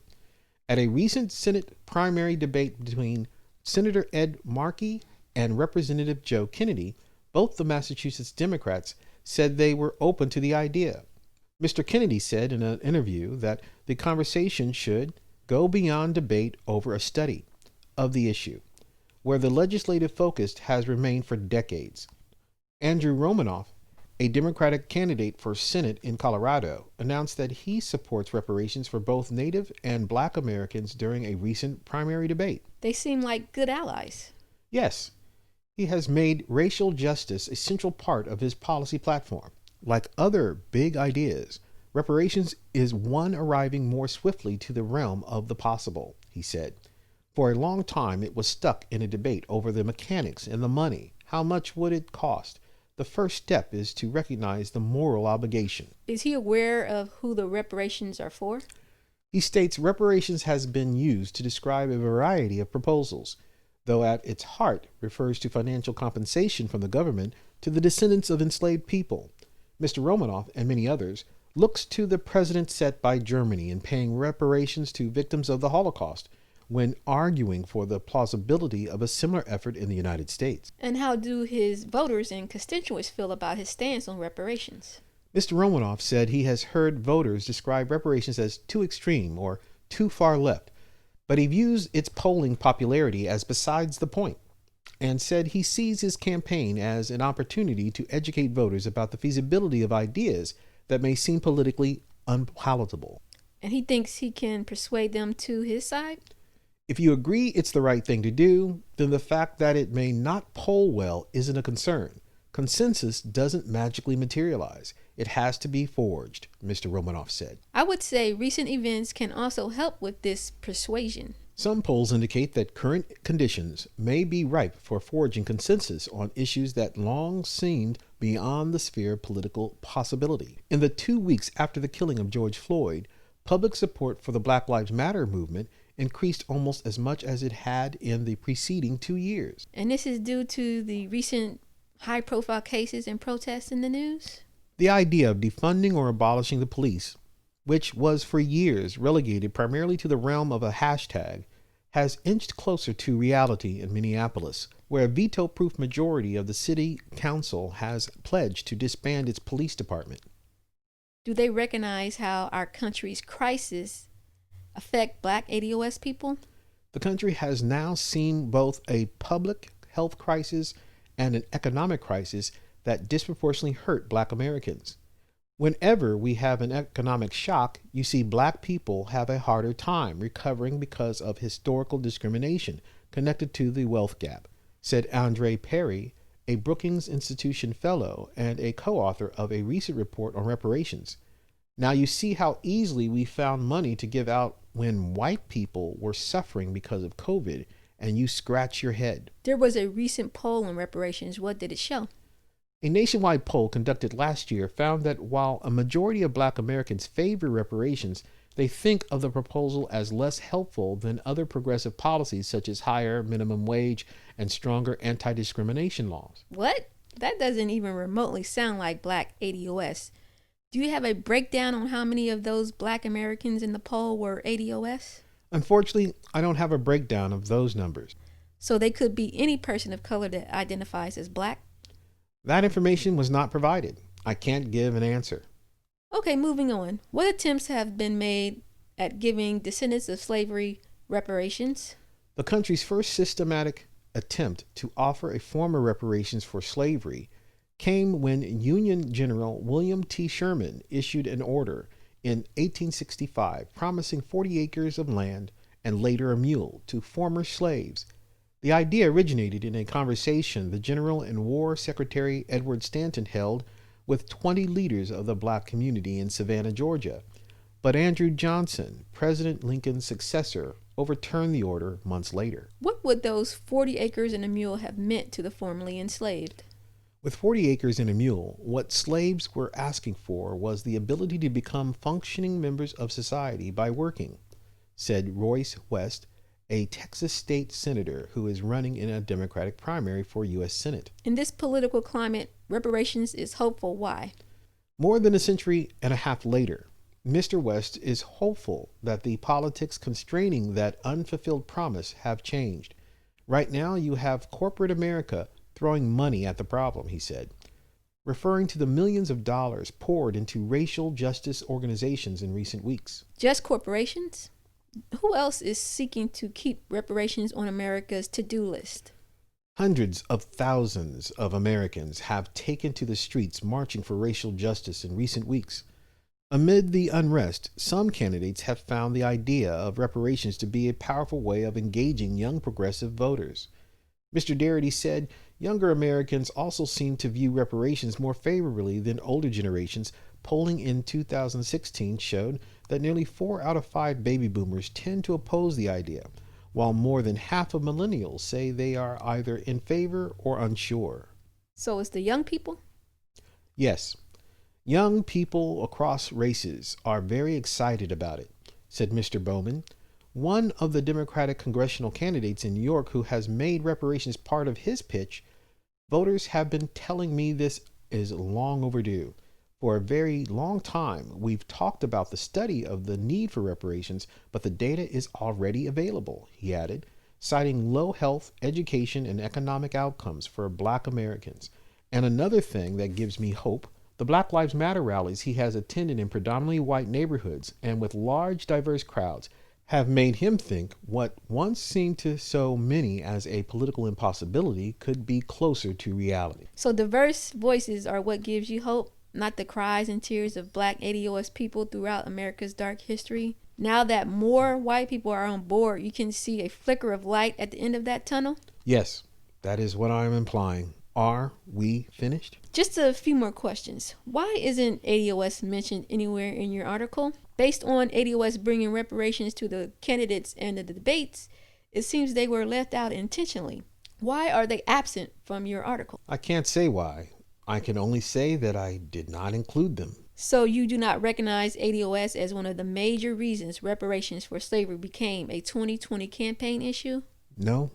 At a recent Senate primary debate between Senator Ed Markey and Representative Joe Kennedy, both the Massachusetts Democrats said they were open to the idea. Mr. Kennedy said in an interview that the conversation should go beyond debate over a study of the issue, where the legislative focus has remained for decades. Andrew Romanoff, a Democratic candidate for Senate in Colorado, announced that he supports reparations for both Native and Black Americans during a recent primary debate. They seem like good allies. Yes, he has made racial justice a central part of his policy platform. Like other big ideas, reparations is one arriving more swiftly to the realm of the possible, he said. For a long time, it was stuck in a debate over the mechanics and the money. How much would it cost? The first step is to recognize the moral obligation. Is he aware of who the reparations are for? He states reparations has been used to describe a variety of proposals, though at its heart refers to financial compensation from the government to the descendants of enslaved people. Mr. Romanoff and many others looks to the precedent set by Germany in paying reparations to victims of the Holocaust when arguing for the plausibility of a similar effort in the United States. And how do his voters and constituents feel about his stance on reparations? Mr. Romanoff said he has heard voters describe reparations as too extreme or too far left, but he views its polling popularity as besides the point, and said he sees his campaign as an opportunity to educate voters about the feasibility of ideas that may seem politically unpalatable. And he thinks he can persuade them to his side? If you agree it's the right thing to do, then the fact that it may not poll well isn't a concern. Consensus doesn't magically materialize. It has to be forged, Mr. Romanoff said. I would say recent events can also help with this persuasion. Some polls indicate that current conditions may be ripe for forging consensus on issues that long seemed beyond the sphere of political possibility. In the 2 weeks after the killing of George Floyd, public support for the Black Lives Matter movement increased almost as much as it had in the preceding 2 years. And this is due to the recent high-profile cases and protests in the news? The idea of defunding or abolishing the police, which was for years relegated primarily to the realm of a hashtag, has inched closer to reality in Minneapolis, where a veto-proof majority of the city council has pledged to disband its police department. Do they recognize how our country's crisis affect Black ADOS people? The country has now seen both a public health crisis and an economic crisis that disproportionately hurt Black Americans. Whenever we have an economic shock, you see Black people have a harder time recovering because of historical discrimination connected to the wealth gap, said Andre Perry, a Brookings Institution fellow and a co-author of a recent report on reparations. Now you see how easily we found money to give out when white people were suffering because of COVID, and you scratch your head. There was a recent poll on reparations. What did it show? A nationwide poll conducted last year found that while a majority of Black Americans favor reparations, they think of the proposal as less helpful than other progressive policies such as higher minimum wage and stronger anti-discrimination laws. What? That doesn't even remotely sound like Black ADOS. Do you have a breakdown on how many of those Black Americans in the poll were ADOS? Unfortunately, I don't have a breakdown of those numbers. So they could be any person of color that identifies as Black? That information was not provided. I can't give an answer. Okay, moving on. What attempts have been made at giving descendants of slavery reparations? The country's first systematic attempt to offer a form of reparations for slavery came when Union General William T. Sherman issued an order in 1865 promising 40 acres of land and later a mule to former slaves. The idea originated in a conversation the General and War Secretary Edward Stanton held with 20 leaders of the Black community in Savannah, Georgia. But Andrew Johnson, President Lincoln's successor, overturned the order months later. What would those 40 acres and a mule have meant to the formerly enslaved? With 40 acres and a mule, what slaves were asking for was the ability to become functioning members of society by working, said Royce West, a Texas state senator who is running in a Democratic primary for U.S. Senate. In this political climate, reparations is hopeful. Why? More than a century and a half later, Mr. West is hopeful that the politics constraining that unfulfilled promise have changed. Right now, you have corporate America throwing money at the problem, he said, referring to the millions of dollars poured into racial justice organizations in recent weeks. Just corporations? Who else is seeking to keep reparations on America's to-do list? Hundreds of thousands of Americans have taken to the streets marching for racial justice in recent weeks. Amid the unrest, some candidates have found the idea of reparations to be a powerful way of engaging young progressive voters. Mr. Darity said younger Americans also seem to view reparations more favorably than older generations. Polling in 2016 showed that nearly 4 out of 5 baby boomers tend to oppose the idea, while more than half of millennials say they are either in favor or unsure. So it's the young people? Yes, young people across races are very excited about it, said Mr. Bowman, one of the Democratic congressional candidates in New York who has made reparations part of his pitch. Voters have been telling me this is long overdue. For a very long time, we've talked about the study of the need for reparations, but the data is already available, he added, citing low health, education, and economic outcomes for Black Americans. And another thing that gives me hope, the Black Lives Matter rallies he has attended in predominantly white neighborhoods and with large, diverse crowds have made him think what once seemed to so many as a political impossibility could be closer to reality. So diverse voices are what gives you hope, not the cries and tears of Black ADOS people throughout America's dark history. Now that more white people are on board, you can see a flicker of light at the end of that tunnel? Yes, that is what I'm implying. Are we finished? Just a few more questions. Why isn't ADOS mentioned anywhere in your article? Based on ADOS bringing reparations to the candidates and the debates, it seems they were left out intentionally. Why are they absent from your article? I can't say why. I can only say that I did not include them. So you do not recognize ADOS as one of the major reasons reparations for slavery became a 2020 campaign issue? No,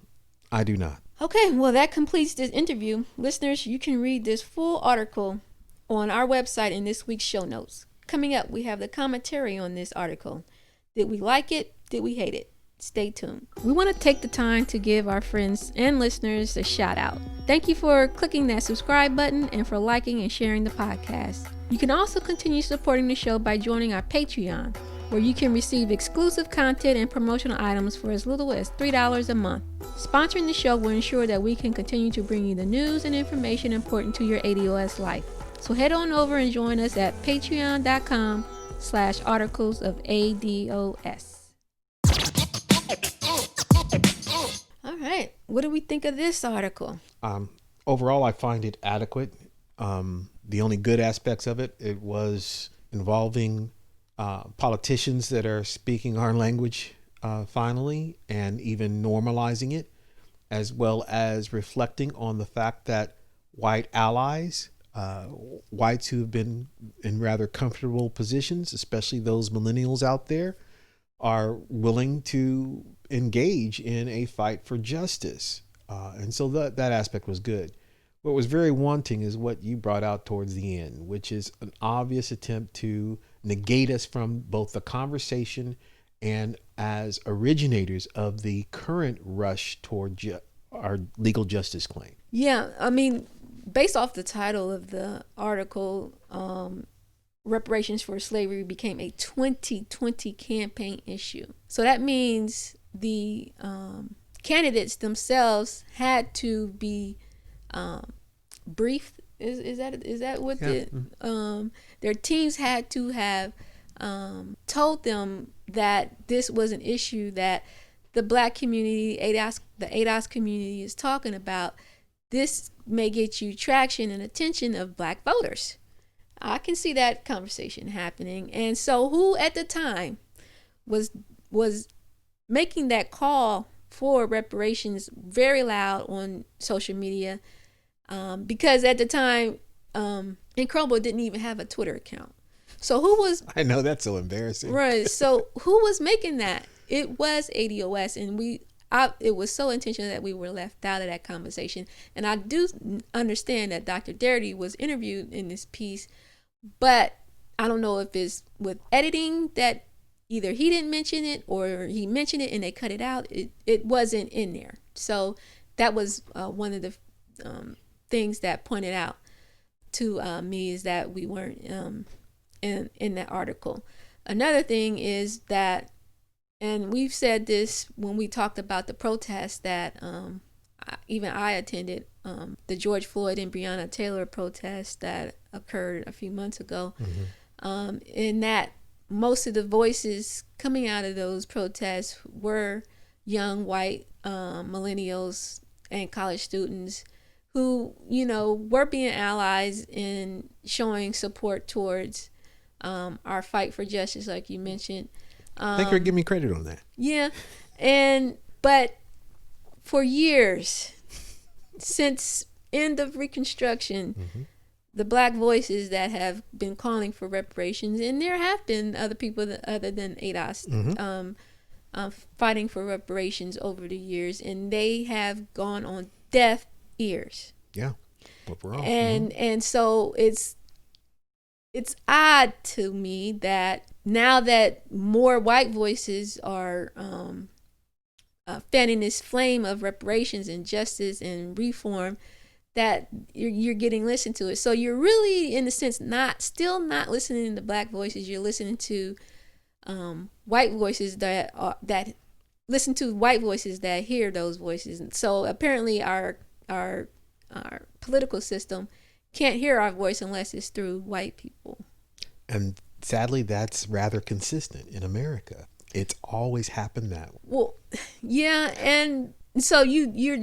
I do not. Okay, well, that completes this interview. Listeners, you can read this full article on our website in this week's show notes. Coming up, we have the commentary on this article. Did we like it? Did we hate it? Stay tuned. We want to take the time to give our friends and listeners a shout out. Thank you for clicking that subscribe button and for liking and sharing the podcast. You can also continue supporting the show by joining our Patreon, where you can receive exclusive content and promotional items for as little as $3 a month. Sponsoring the show will ensure that we can continue to bring you the news and information important to your ADOS life. So head on over and join us at patreon.com/articlesofados. All right, what do we think of this article? Overall, I find it adequate. The only good aspects of it was involving politicians that are speaking our language finally, and even normalizing it, as well as reflecting on the fact that white allies, whites who have been in rather comfortable positions, especially those millennials out there, are willing to engage in a fight for justice. And so that aspect was good. What was very wanting is what you brought out towards the end, which is an obvious attempt to negate us from both the conversation and as originators of the current rush toward our legal justice claim. Yeah, I mean, based off the title of the article, reparations for slavery became a 2020 campaign issue. So that means the candidates themselves had to be briefed. Is that what their teams had to have told them that this was an issue that the Black community, the ADOS community is talking about. This may get you traction and attention of Black voters. I can see that conversation happening. And so who at the time was making that call for reparations very loud on social media? Because at the time, Incredible didn't even have a Twitter account. So who was... I know, that's so embarrassing. Right. So who was making that? It was ADOS, and it was so intentional that we were left out of that conversation. And I do understand that Dr. Darity was interviewed in this piece, but I don't know if it's with editing that either he didn't mention it or he mentioned it and they cut it out. It wasn't in there. So that was one of the things that pointed out to me, is that we weren't in that article. Another thing is that, and we've said this when we talked about the protest that even I attended, the George Floyd and Breonna Taylor protest that occurred a few months ago, in that most of the voices coming out of those protests were young white millennials and college students who, were being allies in showing support towards our fight for justice, like you mentioned. Thank you for giving me credit on that. Yeah. But for years, since end of Reconstruction, the black voices that have been calling for reparations, and there have been other people other than ADOS fighting for reparations over the years, and they have gone on deaf ears. Yeah, but we're all, and so it's odd to me that now that more white voices are fanning this flame of reparations and justice and reform, that you're getting listened to it. So you're really, in a sense, still not listening to black voices. You're listening to white voices that listen to white voices that hear those voices. And so apparently our political system can't hear our voice unless it's through white people. And sadly, that's rather consistent in America. It's always happened that way. Well, yeah, and so you're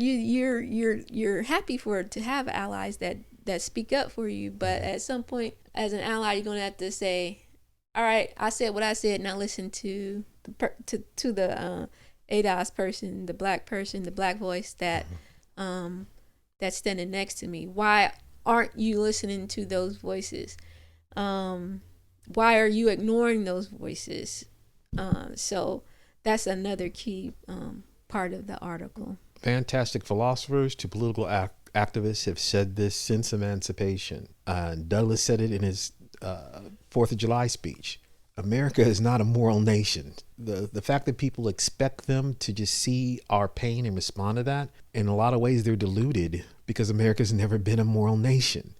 happy to have allies that speak up for you, but at some point, as an ally, you're gonna have to say, "All right, I said what I said. Now listen to the ADOS person, the black person, the black voice that's standing next to me. Why aren't you listening to those voices? Why are you ignoring those voices?" So that's another key part of the article. Fantastic philosophers to political activists have said this since emancipation. Douglass said it in his 4th of July speech. America is not a moral nation. The fact that people expect them to just see our pain and respond to that, in a lot of ways they're deluded, because America's never been a moral nation.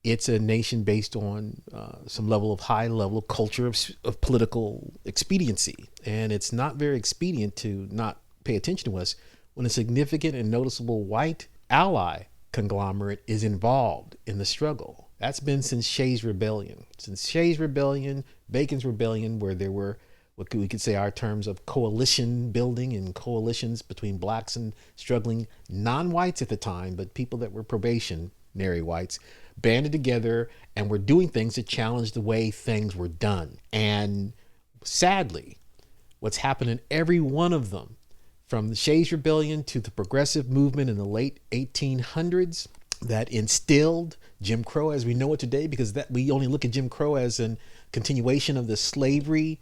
It's a nation based on some level of high level culture of political expediency. And it's not very expedient to not pay attention to us when a significant and noticeable white ally conglomerate is involved in the struggle. That's been since Shays' Rebellion. Since Shays' Rebellion, Bacon's Rebellion, where there were what we could say are terms of coalition building and coalitions between blacks and struggling non-whites at the time, but people that were probationary whites, banded together and were doing things to challenge the way things were done. And sadly, what's happened in every one of them, from the Shays' Rebellion to the progressive movement in the late 1800s that instilled Jim Crow as we know it today, because that we only look at Jim Crow as a continuation of the slavery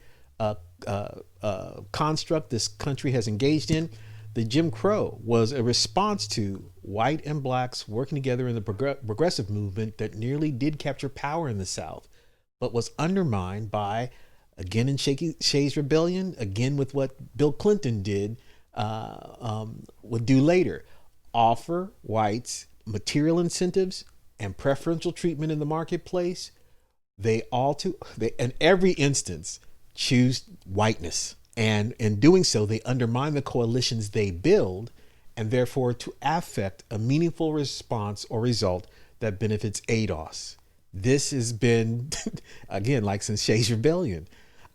construct this country has engaged in. The Jim Crow was a response to white and blacks working together in the progressive movement that nearly did capture power in the South, but was undermined by, again in Shays' Rebellion, again with what Bill Clinton did, would do later, offer whites material incentives and preferential treatment in the marketplace. They in every instance choose whiteness. And in doing so, they undermine the coalitions they build, and therefore to affect a meaningful response or result that benefits ADOS. This has been, again, like since Shays' Rebellion.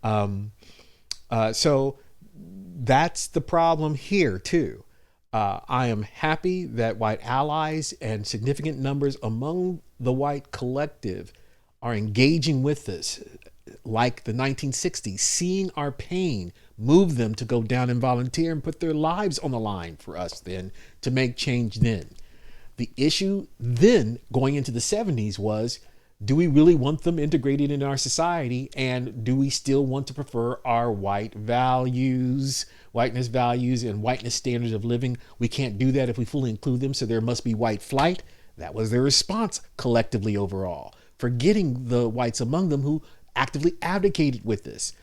So that's the problem here too. I am happy that white allies and significant numbers among the white collective are engaging with this, like the 1960s, seeing our pain move them to go down and volunteer and put their lives on the line for us then to make change then. The issue then going into the 70s was, do we really want them integrated in our society? And do we still want to prefer our white values, whiteness values and whiteness standards of living? We can't do that if we fully include them, so there must be white flight. That was their response collectively overall, forgetting the whites among them who actively advocated with this.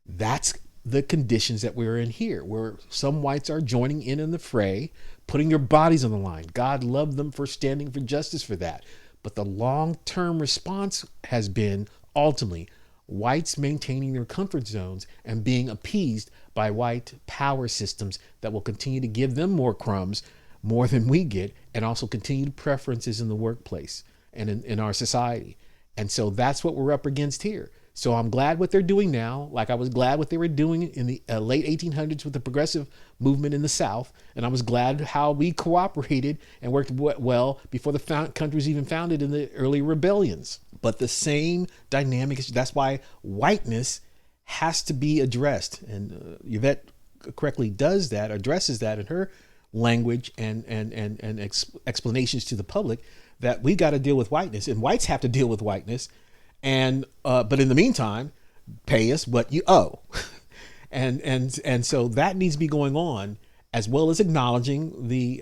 That's the conditions that we're in here, where some whites are joining in the fray, putting their bodies on the line. God love them for standing for justice for that. But the long-term response has been ultimately whites maintaining their comfort zones and being appeased by white power systems that will continue to give them more crumbs, more than we get, and also continued preferences in the workplace and in our society. And so that's what we're up against here. So I'm glad what they're doing now, like I was glad what they were doing in the late 1800s with the progressive movement in the South. And I was glad how we cooperated and worked well before the country was even founded in the early rebellions. But the same dynamic, that's why whiteness has to be addressed. And Yvette correctly does that, addresses that in her language and explanations to the public, that we got to deal with whiteness, and whites have to deal with whiteness, and but in the meantime, pay us what you owe, and so that needs to be going on, as well as acknowledging the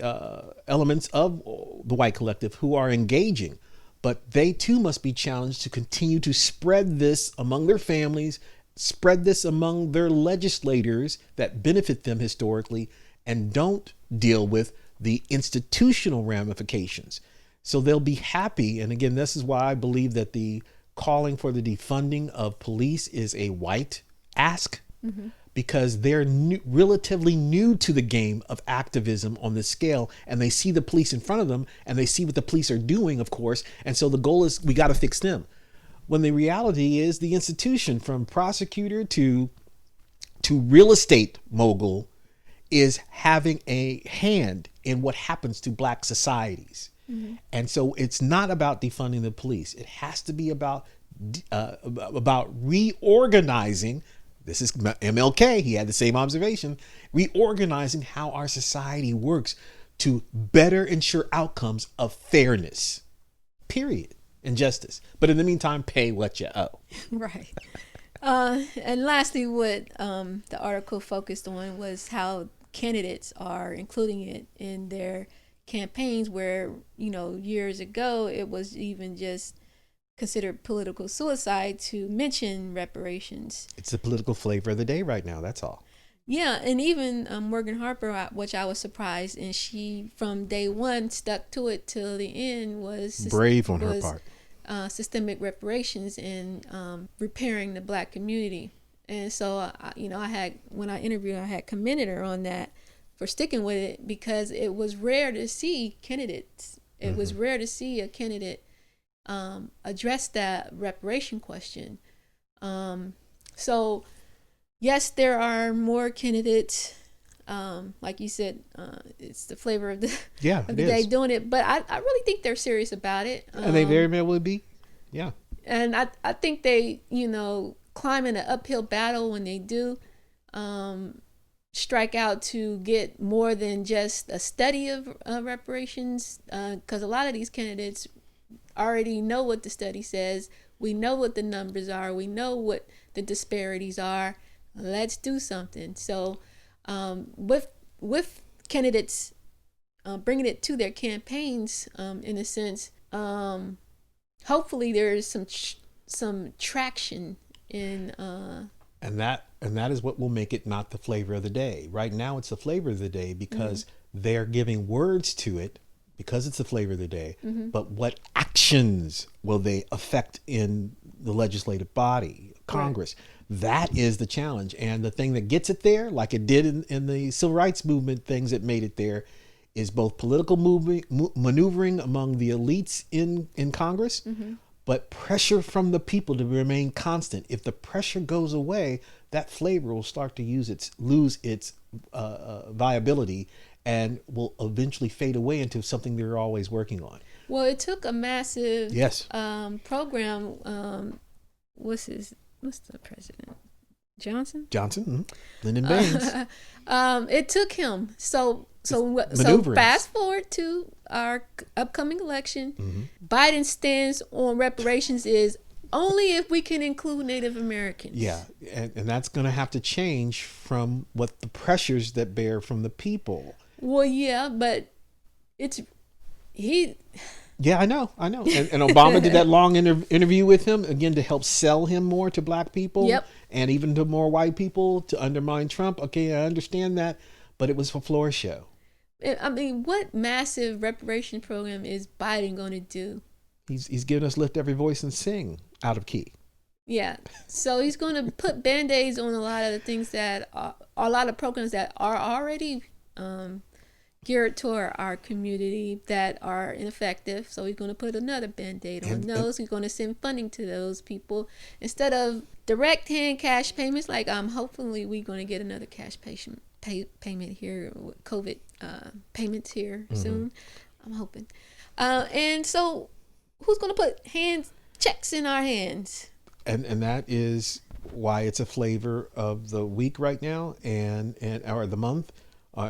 elements of the white collective who are engaging, but they too must be challenged to continue to spread this among their families, spread this among their legislators that benefit them historically, and don't deal with the institutional ramifications. So they'll be happy. And again, this is why I believe that the calling for the defunding of police is a white ask, because they're relatively new to the game of activism on this scale, and they see the police in front of them, and they see what the police are doing, of course. And so the goal is, we got to fix them. When the reality is, the institution, from prosecutor to real estate mogul, is having a hand in what happens to black societies. And so it's not about defunding the police. It has to be about reorganizing. This is MLK. He had the same observation. Reorganizing how our society works to better ensure outcomes of fairness, period, and justice. But in the meantime, pay what you owe. Right. And lastly, what the article focused on was how candidates are including it in their campaigns, where, you know, years ago it was even just considered political suicide to mention reparations. It's the political flavor of the day right now. That's all. Yeah, and even Morgan Harper, which I was surprised, and she from day one stuck to it till the end, was brave on her part. Systemic reparations and repairing the black community. And so, when I interviewed her, I had commended her on that for sticking with it, because it was rare to see candidates. It was rare to see a candidate address that reparation question. So, yes, there are more candidates. Like you said, it's the flavor of the day doing it. But I really think they're serious about it. And they very well would be. Yeah. And I think they, climbing an uphill battle when they do strike out to get more than just a study of reparations, because a lot of these candidates already know what the study says. We know what the numbers are. We know what the disparities are. Let's do something. So with candidates bringing it to their campaigns, in a sense, hopefully there is some traction in and that is what will make it not the flavor of the day. Right now it's the flavor of the day because they're giving words to it, because it's the flavor of the day. But what actions will they affect in the legislative body, Congress? Right. That is the challenge. And the thing that gets it there, like it did in the civil rights movement, things that made it there, is both political maneuvering among the elites in Congress, but pressure from the people to remain constant. If the pressure goes away, that flavor will start to lose its viability, and will eventually fade away into something they're always working on. Well, it took a massive program. What's the president? Johnson. Lyndon Baines. It took him. So fast forward to our upcoming election. Biden's stance on reparations is only if we can include Native Americans. Yeah, and that's going to have to change from what the pressures that bear from the people. Well, yeah, but Yeah, I know. And Obama did that long interview with him, again, to help sell him more to black people. Yep. And even to more white people, to undermine Trump. Okay, I understand that, but it was for floor show. I mean, what massive reparation program is Biden going to do? He's giving us Lift Every Voice and Sing out of key. Yeah. So he's going to put Band-Aids on a lot of the things a lot of programs that are already geared toward our community that are ineffective. So he's going to put another Band-Aid on those. He's going to send funding to those people instead of direct hand cash payments. Like hopefully we're going to get another cash payment here with COVID payments here soon. I'm hoping. And so who's going to put checks in our hands? And that is why it's a flavor of the week right now and or the month,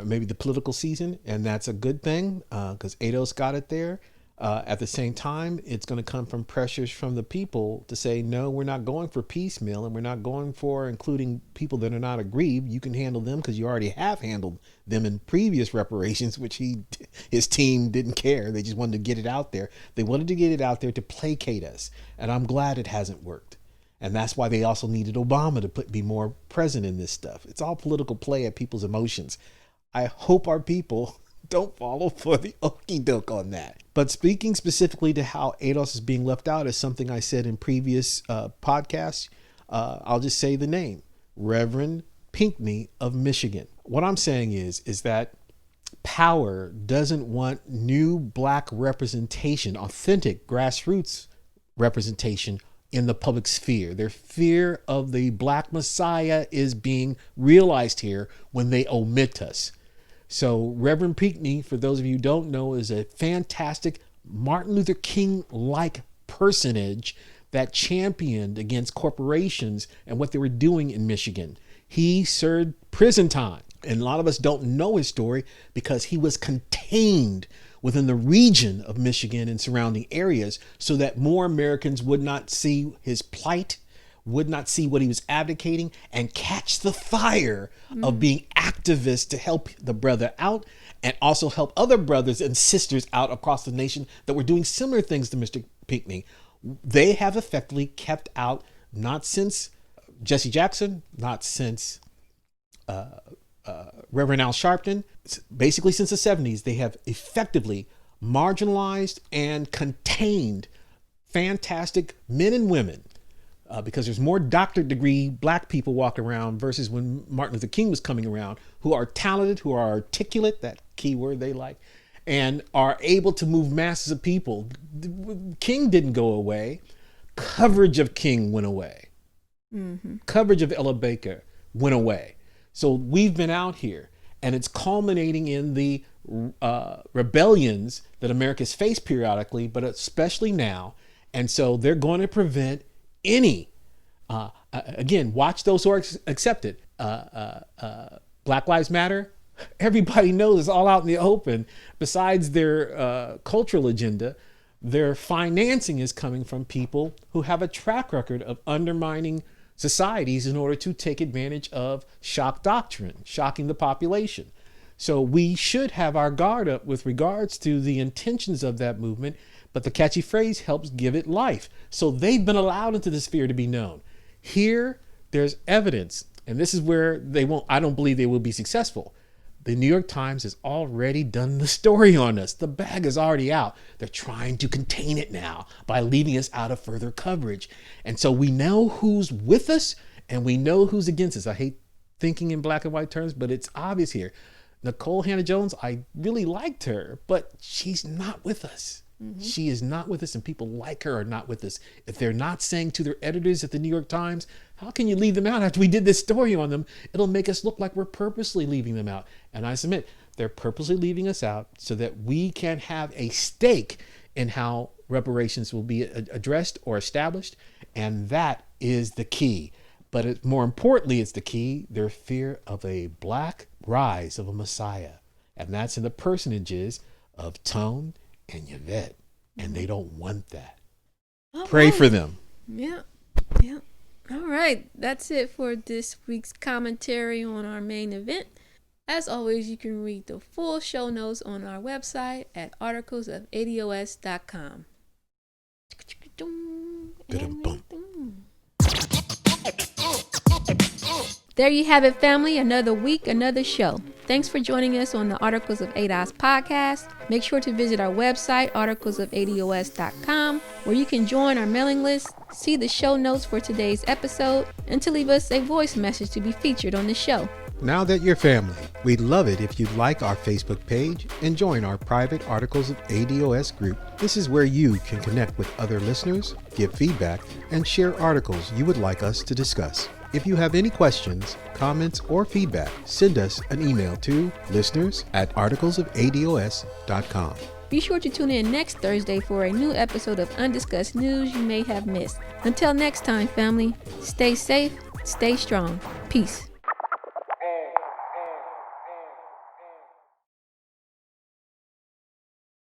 maybe the political season, and that's a good thing because ADOS got it there. At the same time, it's going to come from pressures from the people to say, no, we're not going for piecemeal, and we're not going for including people that are not aggrieved. You can handle them because you already have handled them in previous reparations, which his team didn't care. They just wanted to get it out there. They wanted to get it out there to placate us, and I'm glad it hasn't worked. And that's why they also needed Obama to be more present in this stuff. It's all political play at people's emotions. I hope our people don't fall for the okie doke on that. But speaking specifically to how ADOS is being left out is something I said in previous podcasts. I'll just say the name, Reverend Pinckney of Michigan. What I'm saying is that power doesn't want new black representation, authentic grassroots representation in the public sphere. Their fear of the black messiah is being realized here when they omit us. So Reverend Pinckney, for those of you who don't know, is a fantastic Martin Luther King-like personage that championed against corporations and what they were doing in Michigan. He served prison time, and a lot of us don't know his story because he was contained within the region of Michigan and surrounding areas so that more Americans would not see his plight, would not see what he was advocating, and catch the fire of being activists to help the brother out and also help other brothers and sisters out across the nation that were doing similar things to Mr. Pinckney. They have effectively kept out, not since Jesse Jackson, not since Reverend Al Sharpton, basically since the 70s, they have effectively marginalized and contained fantastic men and women. Because there's more doctorate degree black people walking around versus when Martin Luther King was coming around, who are talented, who are articulate, that key word they like, and are able to move masses of people. King didn't go away. Coverage of King went away. Mm-hmm. Coverage of Ella Baker went away. So we've been out here, and it's culminating in the rebellions that America's faced periodically, but especially now. And so they're going to prevent any, again, watch those who are accepted. Black Lives Matter, everybody knows it's all out in the open. Besides their cultural agenda, their financing is coming from people who have a track record of undermining societies in order to take advantage of shock doctrine, shocking the population. So we should have our guard up with regards to the intentions of that movement, but the catchy phrase helps give it life. So they've been allowed into the sphere to be known. Here, there's evidence, and this is where I don't believe they will be successful. The New York Times has already done the story on us. The bag is already out. They're trying to contain it now by leaving us out of further coverage. And so we know who's with us and we know who's against us. I hate thinking in black and white terms, but it's obvious here. Nicole Hannah-Jones, I really liked her, but she's not with us. Mm-hmm. She is not with us, and people like her are not with us. If they're not saying to their editors at the New York Times, how can you leave them out after we did this story on them? It'll make us look like we're purposely leaving them out. And I submit, they're purposely leaving us out so that we can have a stake in how reparations will be addressed or established. And that is the key. But more importantly, it's the key, their fear of a black rise of a messiah. And that's in the personages of Tone and Yvette, and they don't want that. Pray for them. Yeah. All right, that's it for this week's commentary on our main event. As always, you can read the full show notes on our website at articlesofados.com. There you have it, family. Another week, another show. Thanks for joining us on the Articles of ADOS podcast. Make sure to visit our website, articlesofados.com, where you can join our mailing list, see the show notes for today's episode, and to leave us a voice message to be featured on the show. Now that you're family, we'd love it if you'd like our Facebook page and join our private Articles of ADOS group. This is where you can connect with other listeners, give feedback, and share articles you would like us to discuss. If you have any questions, comments, or feedback, send us an email to listeners@articlesofados.com. Be sure to tune in next Thursday for a new episode of Undiscussed News you may have missed. Until next time, family, stay safe, stay strong. Peace.